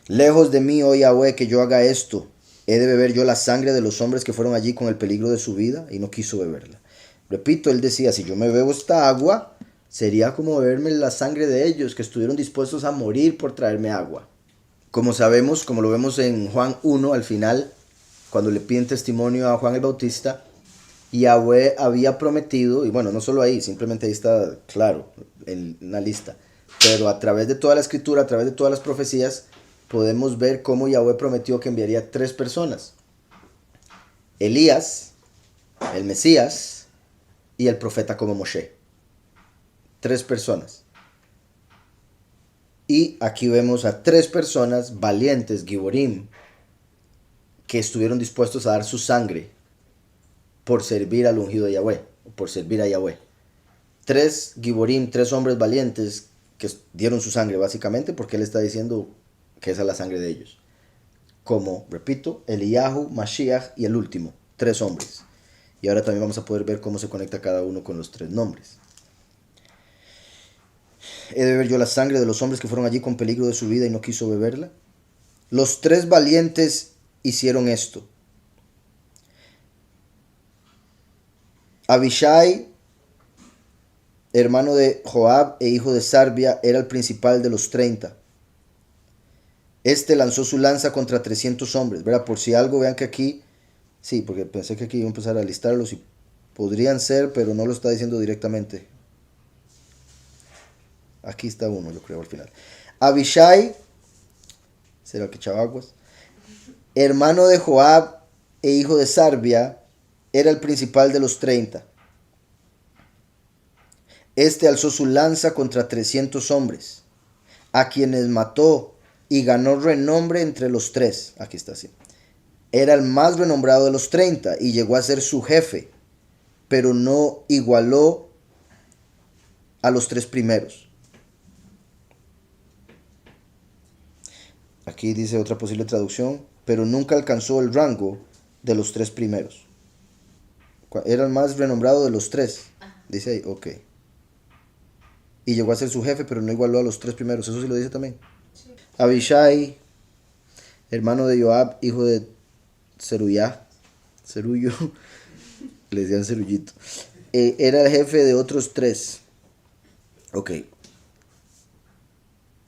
Lejos de mí, oh Yahweh, que yo haga esto. He de beber yo la sangre de los hombres que fueron allí con el peligro de su vida, y no quiso beberla. Repito, él decía, si yo me bebo esta agua, sería como beberme la sangre de ellos, que estuvieron dispuestos a morir por traerme agua. Como sabemos, como lo vemos en Juan 1, al final, cuando le piden testimonio a Juan el Bautista, Yahweh había prometido, y bueno, no solo ahí, simplemente ahí está claro, en una lista, pero a través de toda la escritura, a través de todas las profecías, podemos ver cómo Yahweh prometió que enviaría 3 personas. Elías, el Mesías y el profeta como Moshe. 3 personas. Y aquí vemos a 3 personas valientes, Giborim, que estuvieron dispuestos a dar su sangre por servir al ungido de Yahweh, por servir a Yahweh. 3 Giborim, 3 hombres valientes que dieron su sangre básicamente porque él está diciendo que esa es la sangre de ellos. Como, repito, Eliyahu, Mashiach y el último, 3 hombres. Y ahora también vamos a poder ver cómo se conecta cada uno con los 3 nombres. He de beber yo la sangre de los hombres que fueron allí con peligro de su vida y no quiso beberla. Los 3 valientes hicieron esto. Abishai, hermano de Joab e hijo de Sarbia, era el principal de los 30. Este lanzó su lanza contra 300 hombres. ¿Verdad? Por si algo, vean que aquí, sí, porque pensé que aquí iba a empezar a listarlos y podrían ser, pero no lo está diciendo directamente. Aquí está uno, yo creo, al final. Abishai, será que Chavaguas, hermano de Joab e hijo de Sarbia, era el principal de los 30. Este alzó su lanza contra 300 hombres, a quienes mató y ganó renombre entre los 3. Aquí está así. Era el más renombrado de los 30 y llegó a ser su jefe, pero no igualó a los 3 primeros. Aquí dice otra posible traducción, pero nunca alcanzó el rango de los 3 primeros. Era el más renombrado de los 3. Dice ahí, ok. Y llegó a ser su jefe, pero no igualó a los 3 primeros. Eso sí lo dice también. Sí. Abishai, hermano de Joab, hijo de Zeruyah, Zerullo, le decían Zerullito, era el jefe de otros 3. Ok.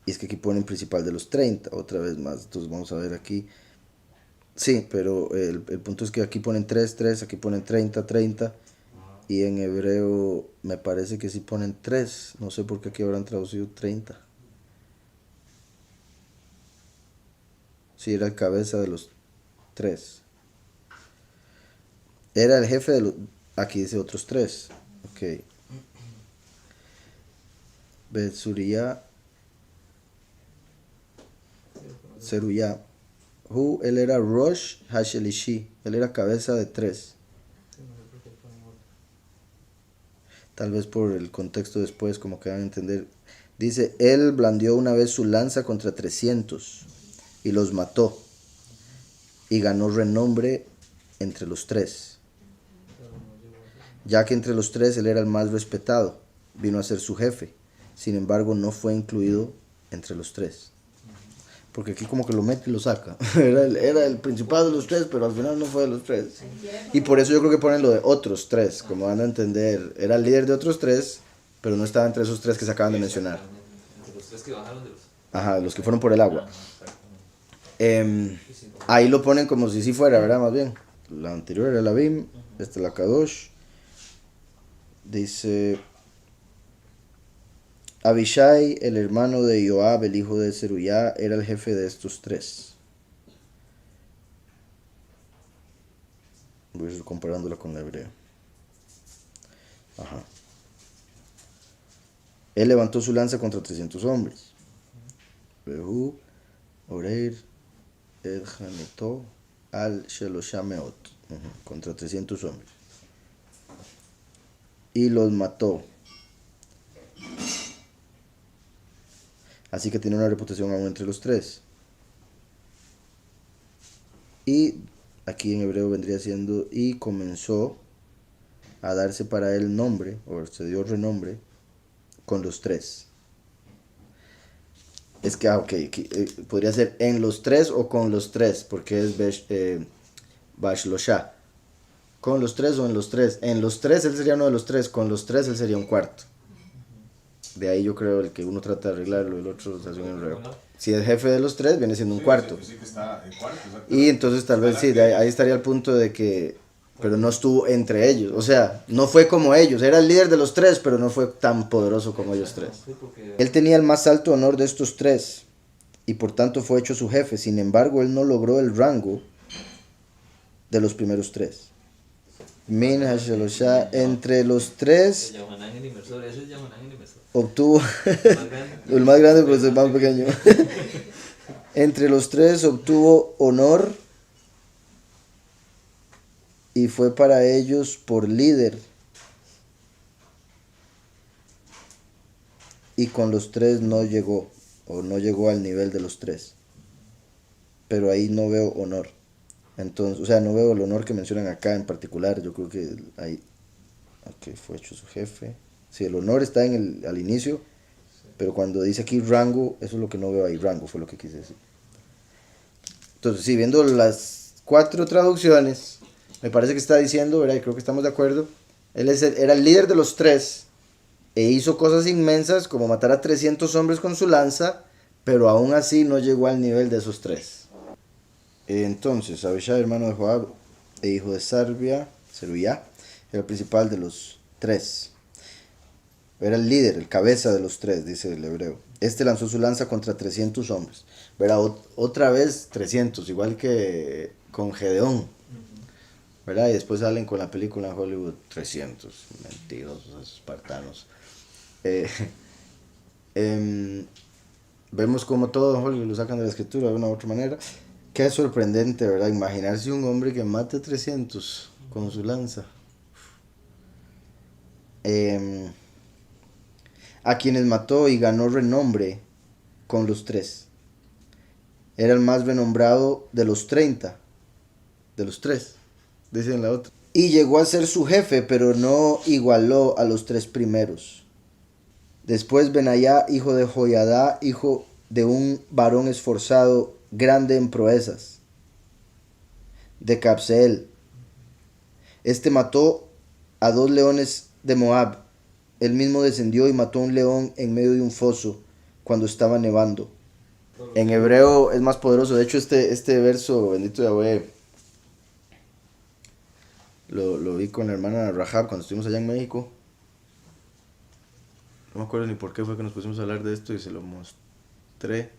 Y es que aquí ponen principal de los 30, otra vez más. Entonces vamos a ver aquí. Sí, pero el punto es que aquí ponen 3, 3, aquí ponen 30, 30. Y en hebreo me parece que sí ponen 3. No sé por qué aquí habrán traducido 30. Sí, era el cabeza de los tres. Era el jefe de los... Aquí dice otros tres. Ok. Betsuria, Seruya. Él era Rosh Hashelishi. Él era cabeza de tres. Tal vez por el contexto después, como que van a entender. Dice, él blandió una vez su lanza contra 300 y los mató. Y ganó renombre entre los tres. Ya que entre los tres él era el más respetado. Vino a ser su jefe. Sin embargo, no fue incluido entre los tres. Porque aquí como que lo mete y lo saca. Era el principal de los tres, pero al final no fue de los tres. Y por eso yo creo que ponen lo de otros tres, como van a entender. Era el líder de otros tres, pero no estaba entre esos tres que se acaban de mencionar. Entre los tres que bajaron de los... Ajá, los que fueron por el agua. Ahí lo ponen como si sí fuera, ¿verdad? Más bien. La anterior era la Bim, esta es la Kadosh. Dice... Abishai, el hermano de Joab, el hijo de Zeruyá, era el jefe de estos tres. Voy a ir comparándola con la hebrea. Ajá. Él levantó su lanza contra 300 hombres. Behu, Oreir, Edjaneto, al Sheloshameot. Contra 300 hombres. Y los mató. Así que tiene una reputación aún entre los tres. Y aquí en hebreo vendría siendo, y comenzó a darse para él nombre, o se dio renombre, con los tres. Es que, podría ser en los tres o con los tres, porque es Bashlosha. Con los tres o en los tres. En los tres él sería uno de los tres, con los tres él sería un cuarto. De ahí yo creo el que uno trata de arreglarlo, el otro se hace un enredo. Si es jefe de los tres, viene siendo un cuarto. Sí, que está el cuarto, Y entonces tal vez sí, ahí estaría el punto de que... Pero no estuvo entre ellos. O sea, no fue como ellos. Era el líder de los tres, pero no fue tan poderoso como ellos tres. Él tenía el más alto honor de estos tres. Y por tanto fue hecho su jefe. Sin embargo, él no logró el rango de los primeros tres. Min Hashelosha, entre los tres... obtuvo el más grande pues el más pequeño. Entre los tres obtuvo honor y fue para ellos por líder, y con los tres no llegó, o no llegó al nivel de los tres, pero ahí no veo honor. Entonces, o sea, no veo el honor que mencionan acá en particular. Yo creo que ahí fue hecho su jefe. Sí, el honor está al inicio, pero cuando dice aquí rango, eso es lo que no veo ahí. Rango fue lo que quise decir. Entonces, sí, viendo las 4 traducciones, me parece que está diciendo, ¿verdad? Y creo que estamos de acuerdo. Él era el líder de los tres e hizo cosas inmensas como matar a 300 hombres con su lanza, pero aún así no llegó al nivel de esos tres. Entonces, Abishai, hermano de Joab e hijo de Zeruyá, era el principal de los tres. Era el líder, el cabeza de los tres, dice el hebreo. Este lanzó su lanza contra 300 hombres. Verá, otra vez 300, igual que con Gedeón. ¿Verdad? Y después salen con la película en Hollywood 300, mentirosos, espartanos. Vemos como todo en Hollywood lo sacan de la escritura de una u otra manera. Qué sorprendente, ¿verdad? Imaginarse un hombre que mate 300 con su lanza. A quienes mató y ganó renombre con los tres. Era el más renombrado de los 30. De los tres, dice en la otra. Y llegó a ser su jefe, pero no igualó a los 3 primeros. Después Benayá, hijo de Joiadá, hijo de un varón esforzado, grande en proezas, de Capseel. Este mató a 2 leones de Moab. Él mismo descendió y mató a un león en medio de un foso cuando estaba nevando. En hebreo es más poderoso. De hecho, este verso, bendito Yahweh, lo vi con la hermana Rahab cuando estuvimos allá en México. No me acuerdo ni por qué fue que nos pusimos a hablar de esto y se lo mostré.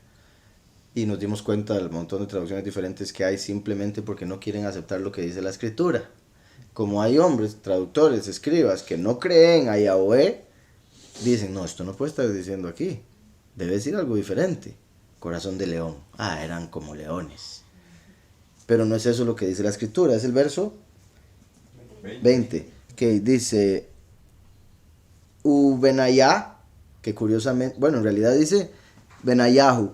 Y nos dimos cuenta del montón de traducciones diferentes que hay simplemente porque no quieren aceptar lo que dice la escritura. Como hay hombres, traductores, escribas, que no creen a Yahweh, dicen, no, esto no puede estar diciendo aquí. Debe decir algo diferente. Corazón de león. Ah, eran como leones. Pero no es eso lo que dice la escritura. Es el verso 20. Que dice, Benayá, que curiosamente, bueno, en realidad dice Benayahu.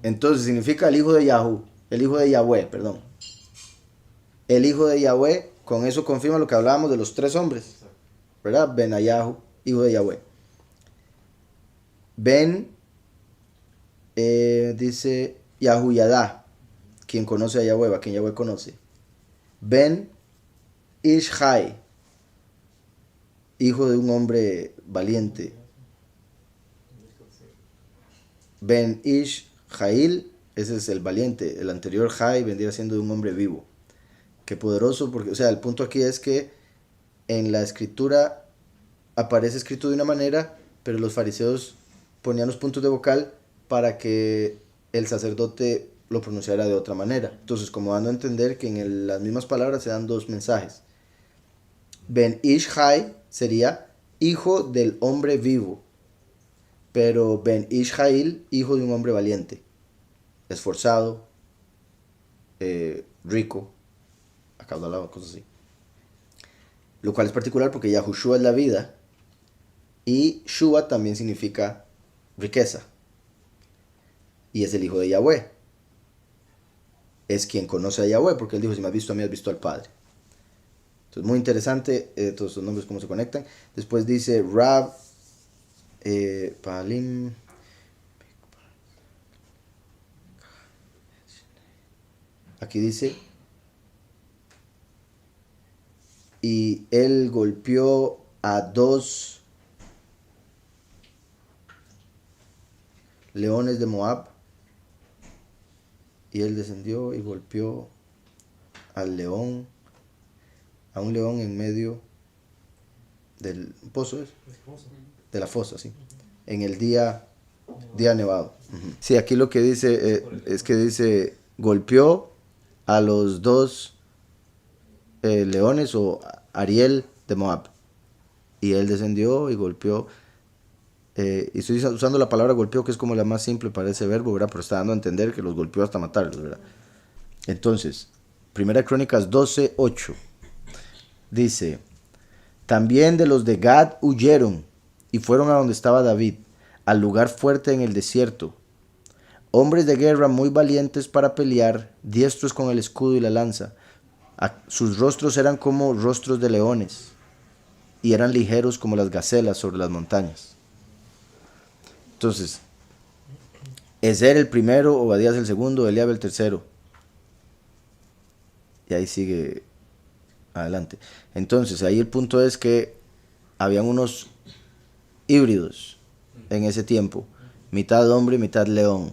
Entonces significa el hijo de Yahú, el hijo de Yahweh, perdón. El hijo de Yahweh, con eso confirma lo que hablábamos de los tres hombres, ¿verdad? Benayahu, hijo de Yahweh. Ben, dice Yahuyadá, quien conoce a Yahweh, a quien Yahweh conoce. Ben Ishai, hijo de un hombre valiente. Ben Ishjail, ese es el valiente. El anterior Jai vendría siendo de un hombre vivo. Qué poderoso, porque, o sea, el punto aquí es que en la escritura aparece escrito de una manera, pero los fariseos ponían los puntos de vocal para que el sacerdote lo pronunciara de otra manera. Entonces, como dando a entender que en las mismas palabras se dan dos mensajes. Ben Ishjai sería hijo del hombre vivo, pero Ben Ishjail, hijo de un hombre valiente, esforzado, rico, acaudalado, cosas así. Lo cual es particular porque Yahushua es la vida y Shua también significa riqueza. Y es el hijo de Yahweh. Es quien conoce a Yahweh, porque él dijo, si me has visto a mí, has visto al Padre. Entonces, muy interesante todos estos nombres, cómo se conectan. Después dice Rab, Palim. Aquí dice, y él golpeó a 2 leones de Moab, y él descendió y golpeó al león, a un león en medio del pozo, de la fosa, sí, en el día nevado. Sí, aquí lo que dice es que dice, golpeó a los 2 leones o Ariel de Moab, y él descendió y golpeó, y estoy usando la palabra golpeó, que es como la más simple para ese verbo, ¿verdad? Pero está dando a entender que los golpeó hasta matarlos, ¿verdad? Entonces, Primera Crónicas 12:8 dice, también de los de Gad huyeron y fueron a donde estaba David, al lugar fuerte en el desierto, hombres de guerra muy valientes para pelear, diestros con el escudo y la lanza. Sus rostros eran como rostros de leones y eran ligeros como las gacelas sobre las montañas. Entonces, Ezer el primero, Obadías el segundo, Eliab el tercero. Y ahí sigue adelante. Entonces, ahí el punto es que habían unos híbridos en ese tiempo, mitad hombre y mitad león.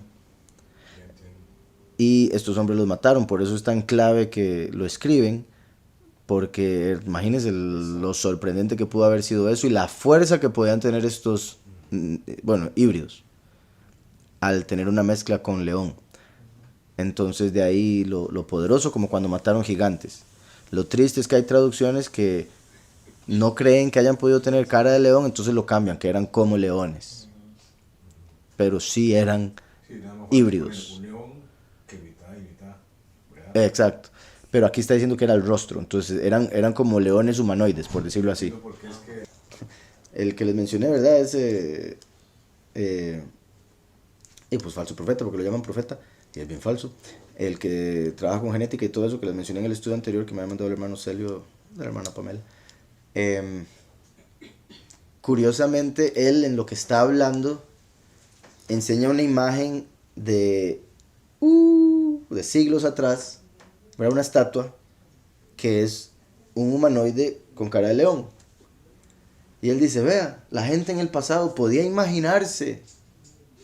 Y estos hombres los mataron, por eso es tan clave que lo escriben, porque imagínense lo sorprendente que pudo haber sido eso y la fuerza que podían tener estos, híbridos, al tener una mezcla con león. Entonces de ahí lo poderoso, como cuando mataron gigantes. Lo triste es que hay traducciones que no creen que hayan podido tener cara de león, entonces lo cambian, que eran como leones. Pero sí eran híbridos. Exacto. Pero aquí está diciendo que era el rostro, entonces eran como leones humanoides, por decirlo así. El que les mencioné, ¿verdad? Ese, y pues falso profeta, porque lo llaman profeta, y es bien falso. El que trabaja con genética y todo eso, que les mencioné en el estudio anterior, que me había mandado el hermano Celio, de la hermana Pamela. Curiosamente, él en lo que está hablando, enseña una imagen de siglos atrás, ¿verdad? Una estatua que es un humanoide con cara de león. Y él dice, vea, la gente en el pasado podía imaginarse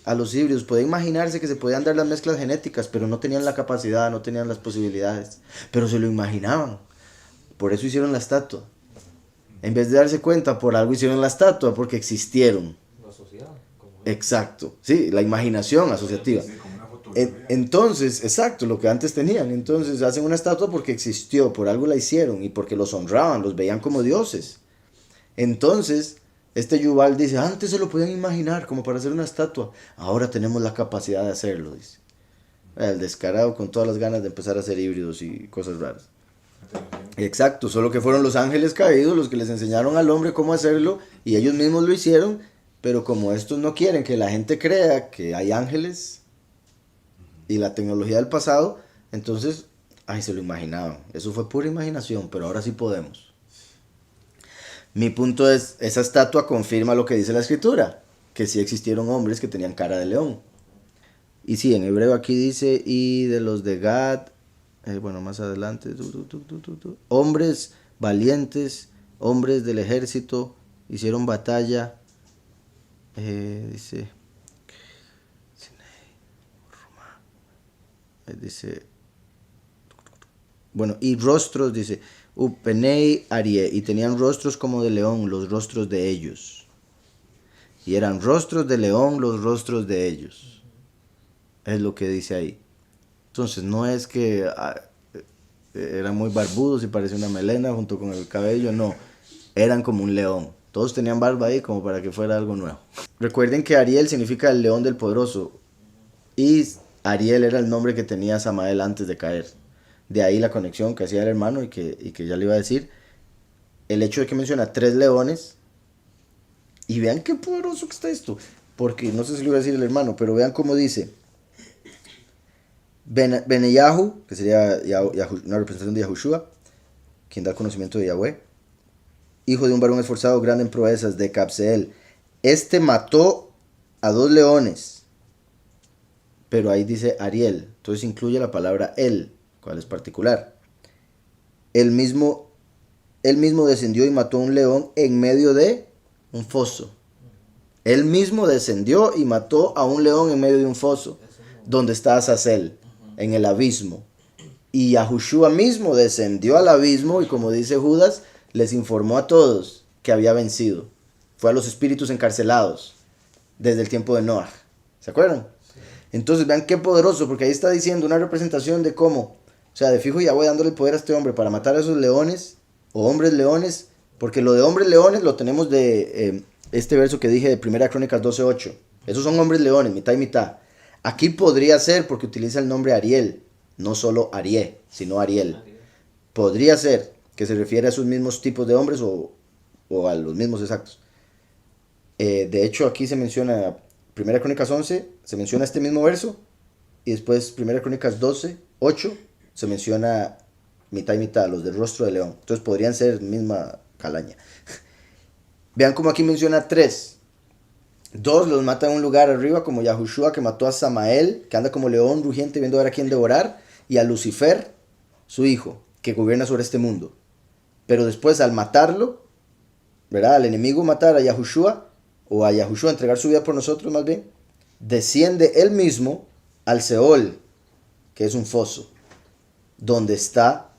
a los híbridos, podía imaginarse que se podían dar las mezclas genéticas, pero no tenían la capacidad, no tenían las posibilidades, pero se lo imaginaban. Por eso hicieron la estatua. En vez de darse cuenta, por algo hicieron la estatua, porque existieron. Lo asociaban. Exacto, sí, la imaginación asociativa. Entonces, exacto, lo que antes tenían. Entonces hacen una estatua porque existió, por algo la hicieron y porque los honraban, los veían como dioses. Entonces, este Yuval dice, antes se lo podían imaginar como para hacer una estatua. Ahora tenemos la capacidad de hacerlo, dice. El descarado con todas las ganas de empezar a hacer híbridos y cosas raras. Exacto, solo que fueron los ángeles caídos los que les enseñaron al hombre cómo hacerlo y ellos mismos lo hicieron, pero como estos no quieren que la gente crea que hay ángeles y la tecnología del pasado, entonces, ay, se lo imaginaban. Eso fue pura imaginación, pero ahora sí podemos. Mi punto es, esa estatua confirma lo que dice la escritura, que sí existieron hombres que tenían cara de león. Y sí, en hebreo aquí dice, y de los de Gad, bueno, más adelante, hombres valientes, hombres del ejército, hicieron batalla, dice, dice, bueno, y rostros, dice, Upenei Arie, y tenían rostros como de león, los rostros de ellos. Y eran rostros de león, los rostros de ellos. Es lo que dice ahí. Entonces no es que eran muy barbudos y parecía una melena junto con el cabello, no. Eran como un león. Todos tenían barba ahí como para que fuera algo nuevo. Recuerden que Ariel significa el león del poderoso. Y Ariel era el nombre que tenía Samael antes de caer. De ahí la conexión que hacía el hermano y que ya le iba a decir. El hecho de que menciona 3 leones. Y vean qué poderoso que está esto. Porque no sé si le iba a decir el hermano, pero vean cómo dice. Beneyahu, que sería una representación de Yahushua, quien da conocimiento de Yahweh, hijo de un varón esforzado, grande en proezas, de Capseel. Este mató a 2 leones, pero ahí dice Ariel, entonces incluye la palabra él, cual es particular. Él mismo descendió y mató a un león en medio de un foso. Él mismo descendió y mató a un león en medio de un foso, donde está Azazel, en el abismo. Y Yahushua mismo descendió al abismo y, como dice Judas, les informó a todos que había vencido. Fue a los espíritus encarcelados desde el tiempo de Noah. ¿Se acuerdan? Entonces vean qué poderoso, porque ahí está diciendo una representación de cómo, o sea, de fijo Yahweh dándole el poder a este hombre para matar a esos leones o hombres leones, porque lo de hombres leones lo tenemos de este verso que dije de 1 Crónicas 12:8. Esos son hombres leones, mitad y mitad. Aquí podría ser porque utiliza el nombre Ariel, no solo Arié, sino Ariel. Podría ser que se refiere a esos mismos tipos de hombres o a los mismos exactos. De hecho, aquí se menciona 1 Crónicas 11, se menciona este mismo verso, y después 1 Crónicas 12:8 se menciona mitad y mitad, los del rostro de león. Entonces podrían ser misma calaña. Vean como aquí menciona 3. 2 los mata en un lugar arriba, como Yahushua, que mató a Samael, que anda como león rugiente viendo a ver a quién devorar, y a Lucifer, su hijo, que gobierna sobre este mundo. Pero después, al matarlo, ¿verdad? Al enemigo matar a Yahushua, o a Yahushua entregar su vida por nosotros más bien, desciende él mismo al Seol, que es un foso, donde está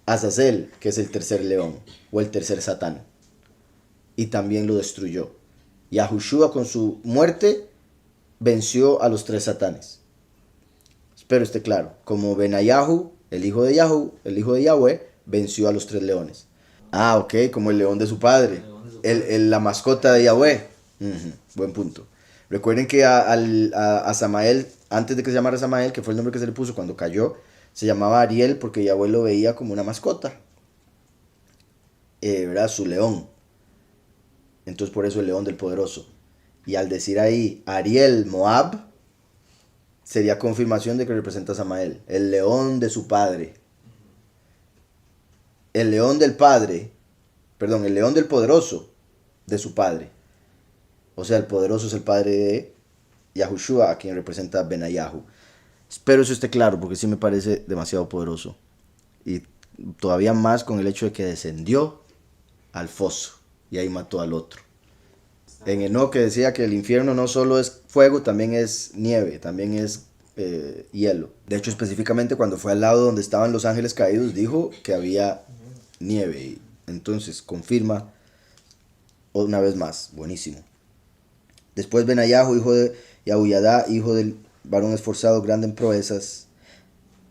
Azazel, que es el tercer león, o el tercer Satán, y también lo destruyó. Yahushua con su muerte venció a los 3 satanes. Espero esté claro. Como Benayahu, el hijo de Yahweh, venció a los 3 leones. Ah, ok, como el león de su padre. La mascota de Yahweh. Buen punto. Recuerden que a Samael, antes de que se llamara Samael, que fue el nombre que se le puso cuando cayó, se llamaba Ariel porque Yahweh lo veía como una mascota. ¿Verdad? Su león. Entonces por eso el león del poderoso. Y al decir ahí Ariel Moab, sería confirmación de que representa a Samael, el león de su padre. El león del padre, perdón, el león del poderoso de su padre. O sea, el poderoso es el padre de Yahushua, a quien representa Benayahu. Espero eso esté claro, porque sí me parece demasiado poderoso. Y todavía más con el hecho de que descendió al foso y ahí mató al otro. En Enoc que decía que el infierno no solo es fuego, también es nieve, también es hielo. De hecho, específicamente cuando fue al lado donde estaban los ángeles caídos, dijo que había nieve. Y entonces confirma una vez más, buenísimo. Después Benayahu, hijo de Yahuyadá, hijo del varón esforzado, grande en proezas,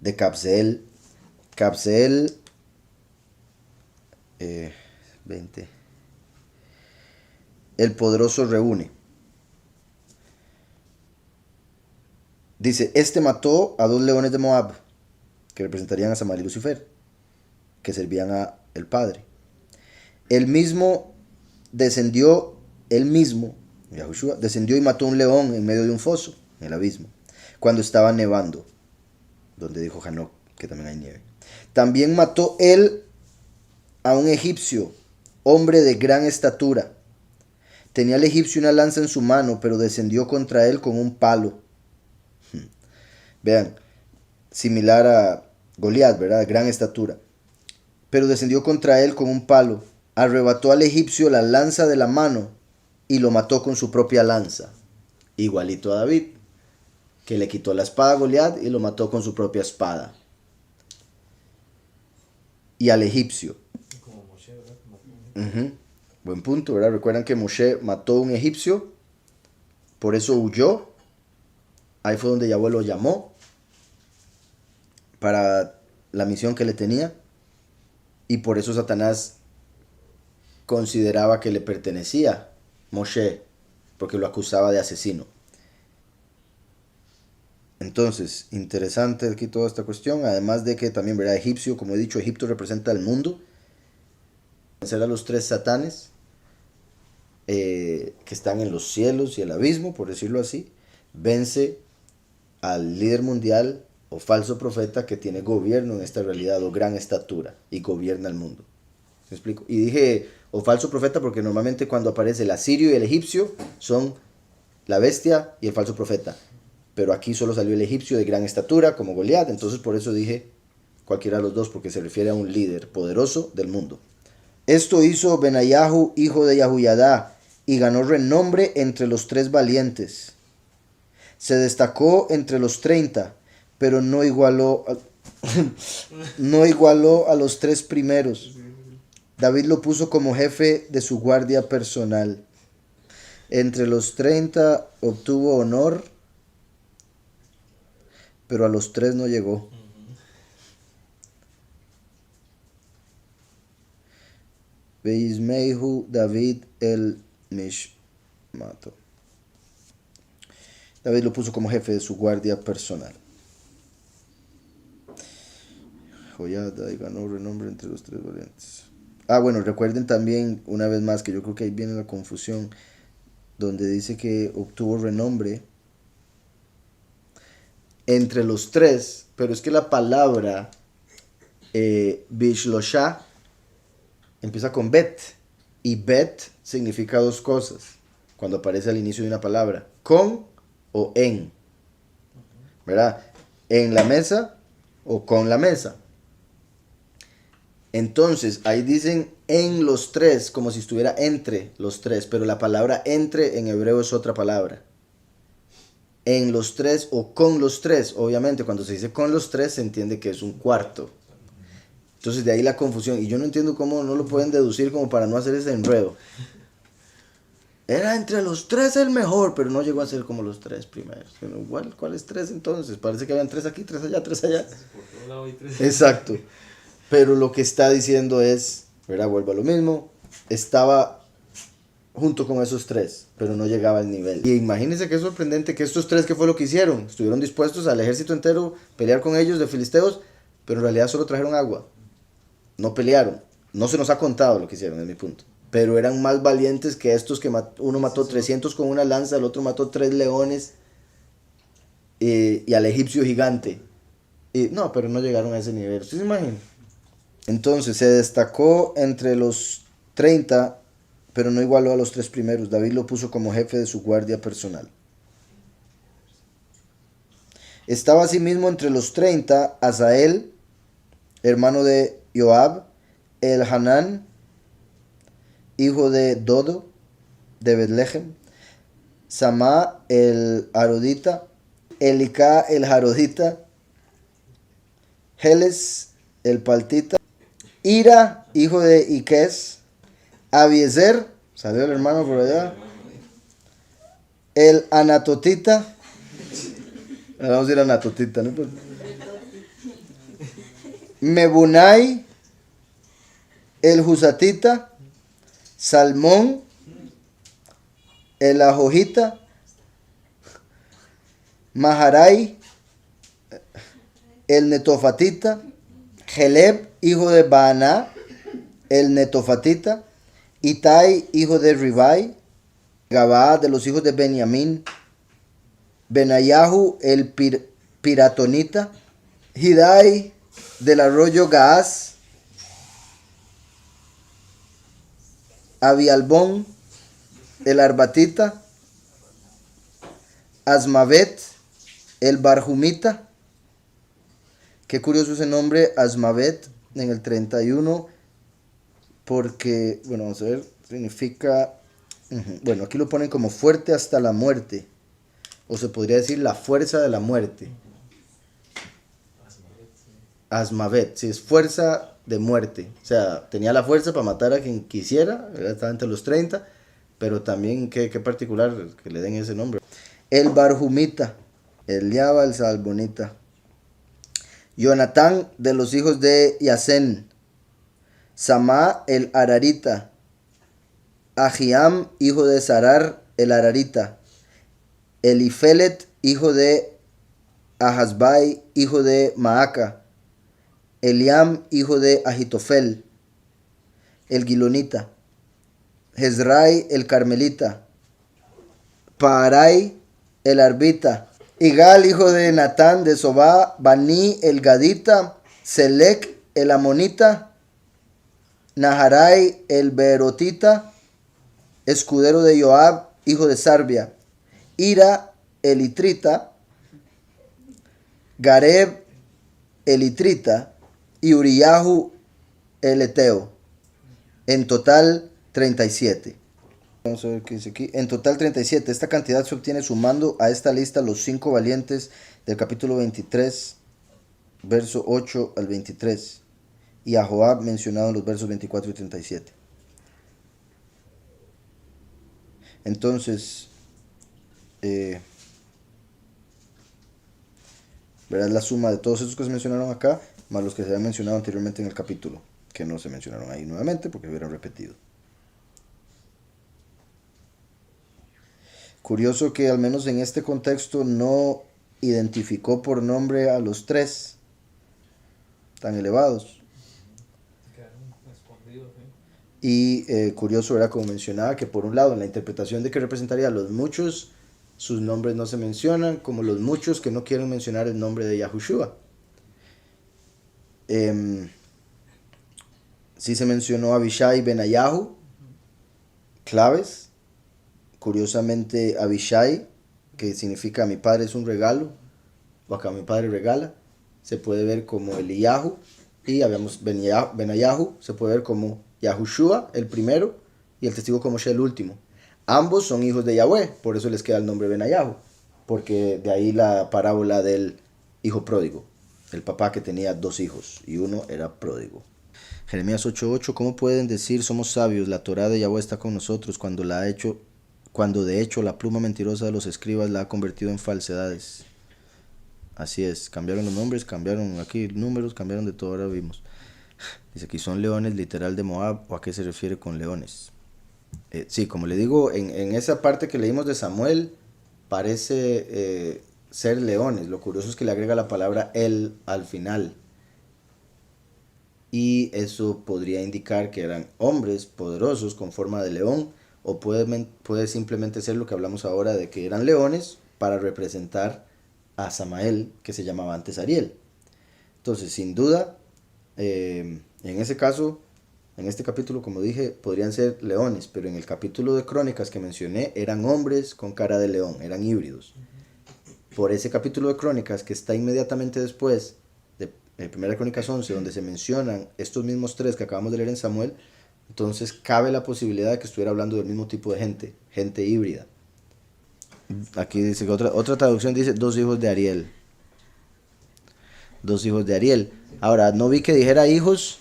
de Cabseel. Cabseel, 20. El poderoso reúne. Dice, este mató a 2 leones de Moab, que representarían a Samar y Lucifer, que servían a el Padre. Él mismo, Yahushua, descendió y mató un león en medio de un foso, en el abismo, cuando estaba nevando, donde dijo Hanoc que también hay nieve. También mató él a un egipcio, hombre de gran estatura. Tenía el egipcio una lanza en su mano, pero descendió contra él con un palo. Vean, similar a Goliat, ¿verdad? Gran estatura. Pero descendió contra él con un palo, arrebató al egipcio la lanza de la mano y lo mató con su propia lanza. Igualito a David, que le quitó la espada a Goliat y lo mató con su propia espada. Y al egipcio. Como Moshe, ¿verdad? Buen punto, ¿verdad? Recuerdan que Moshe mató a un egipcio, por eso huyó. Ahí fue donde Yahweh lo llamó para la misión que le tenía. Y por eso Satanás consideraba que le pertenecía Moshe, porque lo acusaba de asesino. Entonces, interesante aquí toda esta cuestión, además de que también, ¿verdad? Egipcio, como he dicho, Egipto representa el mundo. Vencer a los 3 satanes que están en los cielos y el abismo, por decirlo así. Vence al líder mundial o falso profeta que tiene gobierno en esta realidad o gran estatura y gobierna el mundo. ¿Me explico? Y dije o falso profeta porque normalmente cuando aparece el asirio y el egipcio son la bestia y el falso profeta. Pero aquí solo salió el egipcio de gran estatura como Goliat, entonces por eso dije cualquiera de los dos porque se refiere a un líder poderoso del mundo. Esto hizo Benayahu, hijo de Yahuyadá, y ganó renombre entre los 3 valientes. Se destacó entre los 30, pero no igualó a los 3 primeros. David lo puso como jefe de su guardia personal. Entre los 30 obtuvo honor, pero a los 3 no llegó. Beismeihu David el Mishmato. David lo puso como jefe de su guardia personal. Joyada y ganó renombre entre los 3 valientes. Bueno, recuerden también, una vez más, que yo creo que ahí viene la confusión, donde dice que obtuvo renombre entre los 3, pero es que la palabra Bishlosha empieza con Bet, y Bet significa 2 cosas, cuando aparece al inicio de una palabra, con o en, ¿verdad? En la mesa o con la mesa. Entonces, ahí dicen en los 3, como si estuviera entre los 3, pero la palabra entre en hebreo es otra palabra. En los 3 o con los 3, obviamente cuando se dice con los 3 se entiende que es un cuarto. Entonces de ahí la confusión, y yo no entiendo cómo no lo pueden deducir como para no hacer ese enredo. Era entre los 3 el mejor, pero no llegó a ser como los 3 primeros. Pero igual, ¿cuáles 3 entonces? Parece que habían 3 aquí, 3 allá, 3 allá. Por todo lado hay 3. Exacto. Pero lo que está diciendo es, ¿verdad? Vuelvo a lo mismo. Estaba junto con esos 3, pero no llegaba al nivel. Y imagínense qué sorprendente que estos 3, ¿qué fue lo que hicieron? Estuvieron dispuestos al ejército entero pelear con ellos de filisteos, pero en realidad solo trajeron agua. No pelearon. No se nos ha contado lo que hicieron, es mi punto. Pero eran más valientes que estos que uno mató 300 con una lanza, el otro mató 3 leones y al egipcio gigante. Y no, pero no llegaron a ese nivel. ¿Ustedes se imaginan? Entonces se destacó entre los 30, pero no igualó a los 3 primeros. David lo puso como jefe de su guardia personal. Estaba asimismo entre los 30 Asael, hermano de Joab, el Hanán, hijo de Dodo, de Betlehem, Samá el Arodita, Elicá el Jarodita, Heles el Paltita, Ira, hijo de Iques, Abiezer, salió el hermano por allá, el Anatotita, Vamos a ir a Natotita, ¿no? Mebunai, el Husatita, Salmón, el Ajojita, Maharai, el Netofatita, Heleb, hijo de Baaná, el Netofatita, Itai, hijo de Ribai, Gabaa, de los hijos de Benjamín, Benayahu, el Piratonita, Hidai, del arroyo Gaaz, Abialbón, el Arbatita, Asmavet, el Barjumita. Qué curioso ese nombre, Asmavet, en el 31, porque, bueno, vamos a ver, significa, bueno, aquí lo ponen como fuerte hasta la muerte, o se podría decir la fuerza de la muerte. Asmavet, sí, es fuerza de muerte, o sea, tenía la fuerza para matar a quien quisiera, estaba entre los 30, pero también, qué particular que le den ese nombre. El Barjumita, Eliaba, el Salbonita. Jonatán, de los hijos de Yacén, Samá, el Ararita, Ahiam, hijo de Sarar, el Ararita, Elifelet, hijo de Ahasbai, hijo de Maaca, Eliam, hijo de Ahitofel, el Gilonita, Jezrai, el Carmelita, Paarai, el Arbita, Igal, hijo de Natán, de Sobá, Bani, el Gadita, Selec, el Amonita, Naharai, el Berotita, escudero de Joab, hijo de Sarbia, Ira, el Itrita, Gareb, el Itrita, y Uriyahu, el Eteo. En total, 37. Vamos a ver qué dice aquí. En total 37. Esta cantidad se obtiene sumando a esta lista los 5 valientes del capítulo 23, verso 8 al 23. Y a Joab mencionado en los versos 24 y 37. Entonces, verás la suma de todos esos que se mencionaron acá, más los que se habían mencionado anteriormente en el capítulo, que no se mencionaron ahí nuevamente porque se hubieran repetido. Curioso que al menos en este contexto no identificó por nombre a los 3 tan elevados. Quedaron escondidos, ¿eh? Y curioso era, como mencionaba, que por un lado en la interpretación de que representaría a los muchos, sus nombres no se mencionan, como los muchos que no quieren mencionar el nombre de Yahushua. Sí se mencionó Abishai ben Ayahu, claves. Curiosamente, Abishai, que significa mi padre es un regalo, o acá mi padre regala, se puede ver como Eliyahu, y habíamos Benayahu, se puede ver como Yahushua, el primero, y el testigo como Moshe, el último. Ambos son hijos de Yahweh, por eso les queda el nombre Benayahu, porque de ahí la parábola del hijo pródigo, el papá que tenía 2 hijos, y uno era pródigo. Jeremías 8:8, ¿cómo pueden decir somos sabios? La Torá de Yahweh está con nosotros cuando de hecho la pluma mentirosa de los escribas la ha convertido en falsedades. Así es, cambiaron los nombres, cambiaron aquí números, cambiaron de todo, ahora vimos. Dice aquí, ¿son leones literal de Moab o a qué se refiere con leones? Sí, como le digo, en esa parte que leímos de Samuel parece ser leones. Lo curioso es que le agrega la palabra el al final. Y eso podría indicar que eran hombres poderosos con forma de león, o puede simplemente ser lo que hablamos ahora de que eran leones para representar a Samael, que se llamaba antes Ariel. Entonces, sin duda, en ese caso, en este capítulo, como dije, podrían ser leones, pero en el capítulo de Crónicas que mencioné, eran hombres con cara de león, eran híbridos. Por ese capítulo de Crónicas, que está inmediatamente después de 1 Crónicas 11, donde se mencionan estos mismos 3 que acabamos de leer en Samuel, entonces cabe la posibilidad de que estuviera hablando del mismo tipo de gente híbrida. Aquí dice que otra traducción dice 2 hijos de Ariel. 2 hijos de Ariel. Ahora, no vi que dijera hijos,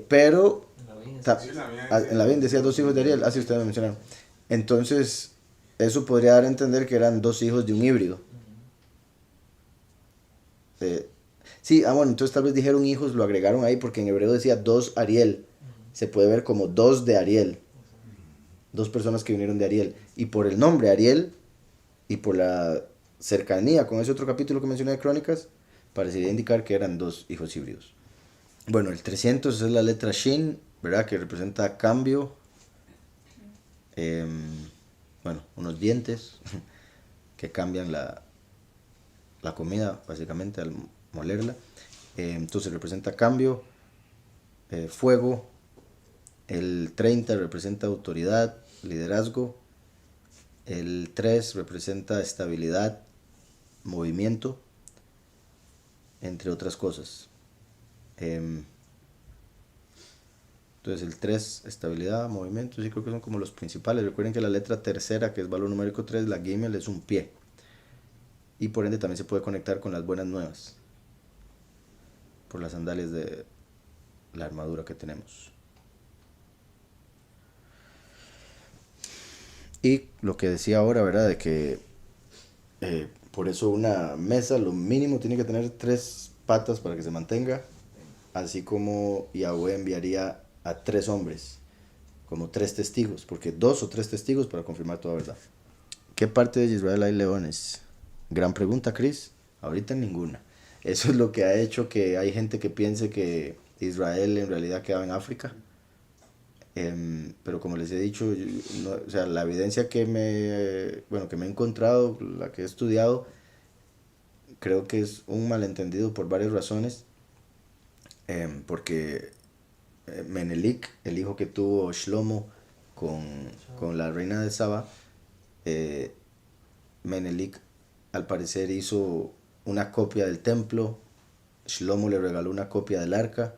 pero en la bien decía 2 hijos de Ariel, así ustedes me mencionaron. Entonces, eso podría dar a entender que eran 2 hijos de un híbrido. Sí, bueno, entonces tal vez dijeron hijos, lo agregaron ahí porque en hebreo decía dos Ariel. Se puede ver como dos de Ariel. Dos personas que vinieron de Ariel. Y por el nombre Ariel y por la cercanía con ese otro capítulo que mencioné de Crónicas, parecería indicar que eran dos hijos híbridos. Bueno, el 300 es la letra Shin, ¿verdad? Que representa cambio. Bueno, unos dientes que cambian la comida, básicamente, al molerla. Entonces representa cambio, fuego. El 30 representa autoridad, liderazgo. El 3 representa estabilidad, movimiento, entre otras cosas. Entonces el 3, estabilidad, movimiento, sí creo que son como los principales. Recuerden que la letra tercera, que es valor numérico 3, la Gimel, es un pie. Y por ende también se puede conectar con las buenas nuevas, por las sandalias de la armadura que tenemos. Y lo que decía ahora, ¿verdad? De que por eso una mesa lo mínimo tiene que tener 3 patas para que se mantenga. Así como Yahweh enviaría a 3 hombres, como 3 testigos, porque 2 o 3 testigos para confirmar toda verdad. ¿Qué parte de Israel hay leones? Gran pregunta, Chris. Ahorita ninguna. Eso es lo que ha hecho que hay gente que piense que Israel en realidad quedaba en África. Pero como les he dicho, no, o sea, la evidencia que me he encontrado, la que he estudiado, creo que es un malentendido por varias razones. Porque Menelik, el hijo que tuvo Shlomo con la reina de Saba, Menelik al parecer hizo una copia del templo, Shlomo le regaló una copia del arca,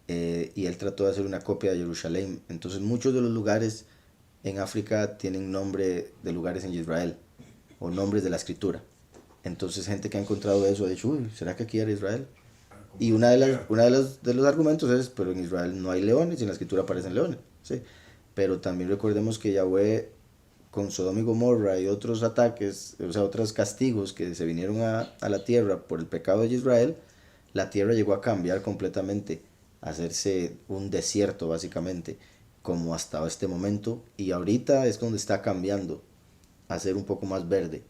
y él trató de hacer una copia de Jerusalén. Entonces muchos de los lugares en África tienen nombre de lugares en Israel o nombres de la escritura. Entonces gente que ha encontrado eso ha dicho, uy, ¿será que aquí era Israel? Y de los argumentos es, pero en Israel no hay leones y en la escritura aparecen leones, ¿sí? Pero también recordemos que Yahweh con Sodoma y Gomorra y otros ataques, o sea, otros castigos que se vinieron a la tierra por el pecado de Israel, la tierra llegó a cambiar completamente, a hacerse un desierto básicamente, como hasta este momento, y ahorita es donde está cambiando, a ser un poco más verde.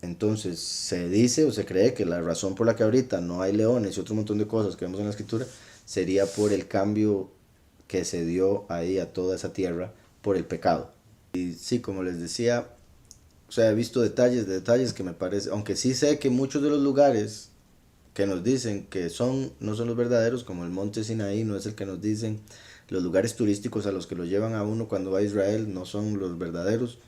Entonces se dice o se cree que la razón por la que ahorita no hay leones y otro montón de cosas que vemos en la escritura sería por el cambio que se dio ahí a toda esa tierra por el pecado. Y sí, como les decía, o sea, he visto detalles que me parece, aunque sí sé que muchos de los lugares que nos dicen que no son los verdaderos, como el monte Sinaí no es el que nos dicen, los lugares turísticos a los que lo llevan a uno cuando va a Israel no son los verdaderos,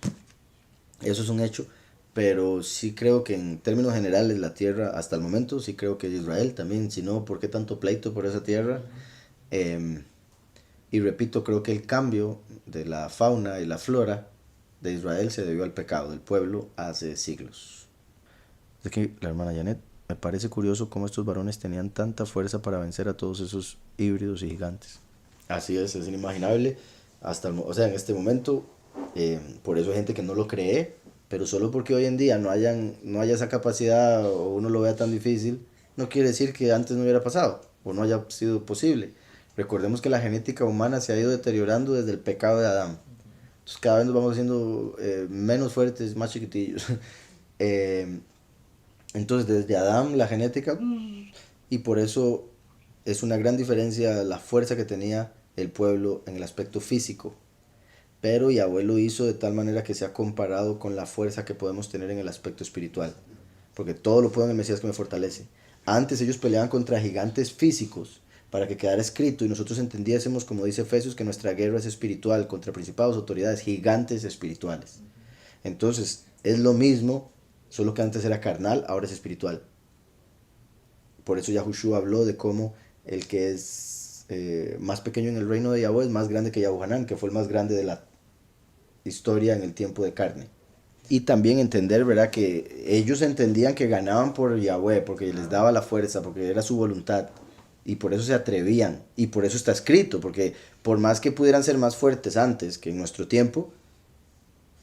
eso es un hecho. Pero sí creo que en términos generales la tierra, hasta el momento, sí creo que es Israel también. Si no, ¿por qué tanto pleito por esa tierra? Y repito, creo que el cambio de la fauna y la flora de Israel se debió al pecado del pueblo hace siglos. Es que la hermana Janet, me parece curioso cómo estos varones tenían tanta fuerza para vencer a todos esos híbridos y gigantes. Así es inimaginable. O sea, en este momento, por eso hay gente que no lo cree. Pero solo porque hoy en día no haya esa capacidad o uno lo vea tan difícil, no quiere decir que antes no hubiera pasado o no haya sido posible. Recordemos que la genética humana se ha ido deteriorando desde el pecado de Adán. Entonces cada vez nos vamos haciendo menos fuertes, más chiquitillos. Entonces desde Adán la genética, y por eso es una gran diferencia la fuerza que tenía el pueblo en el aspecto físico. Pero Yahweh lo hizo de tal manera que se ha comparado con la fuerza que podemos tener en el aspecto espiritual. Porque todo lo puedo en el Mesías que me fortalece. Antes ellos peleaban contra gigantes físicos para que quedara escrito y nosotros entendiésemos, como dice Efesios, que nuestra guerra es espiritual contra principados, autoridades, gigantes espirituales. Entonces es lo mismo, solo que antes era carnal, ahora es espiritual. Por eso Yahushua habló de cómo el que es más pequeño en el reino de Yahweh es más grande que Yahuhanán, que fue el más grande de la historia en el tiempo de carne. Y también entender, ¿verdad? Que ellos entendían que ganaban por Yahweh, porque les daba la fuerza, porque era su voluntad. Y por eso se atrevían. Y por eso está escrito, porque por más que pudieran ser más fuertes antes que en nuestro tiempo,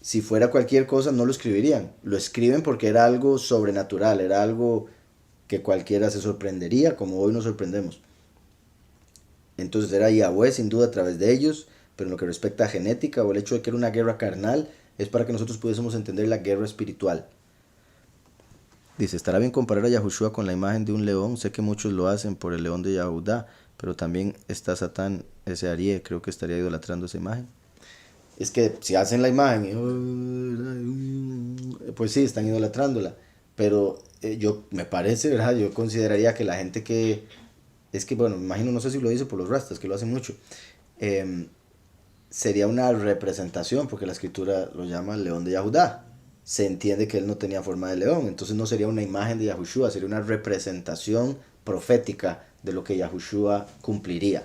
Si fuera cualquier cosa no lo escribirían. Lo escriben porque era algo sobrenatural, era algo que cualquiera se sorprendería, como hoy nos sorprendemos. Entonces era Yahweh sin duda a través de ellos, pero en lo que respecta a genética o el hecho de que era una guerra carnal, es para que nosotros pudiésemos entender la guerra espiritual. Dice, estará bien comparar a Yahushua con la imagen de un león. Sé que muchos lo hacen por el león de Yahudá, pero también está Satán, ese Arié, creo que estaría idolatrando esa imagen. Es que si hacen la imagen, pues sí, están idolatrándola. Pero yo, me parece, ¿verdad? Yo consideraría que la gente que... Es que, bueno, me imagino, no sé si lo dice por los rastas, que lo hacen mucho. Sería una representación, porque la escritura lo llama el león de Yahudá. Se entiende que él no tenía forma de león, entonces no sería una imagen de Yahushua, sería una representación profética de lo que Yahushua cumpliría.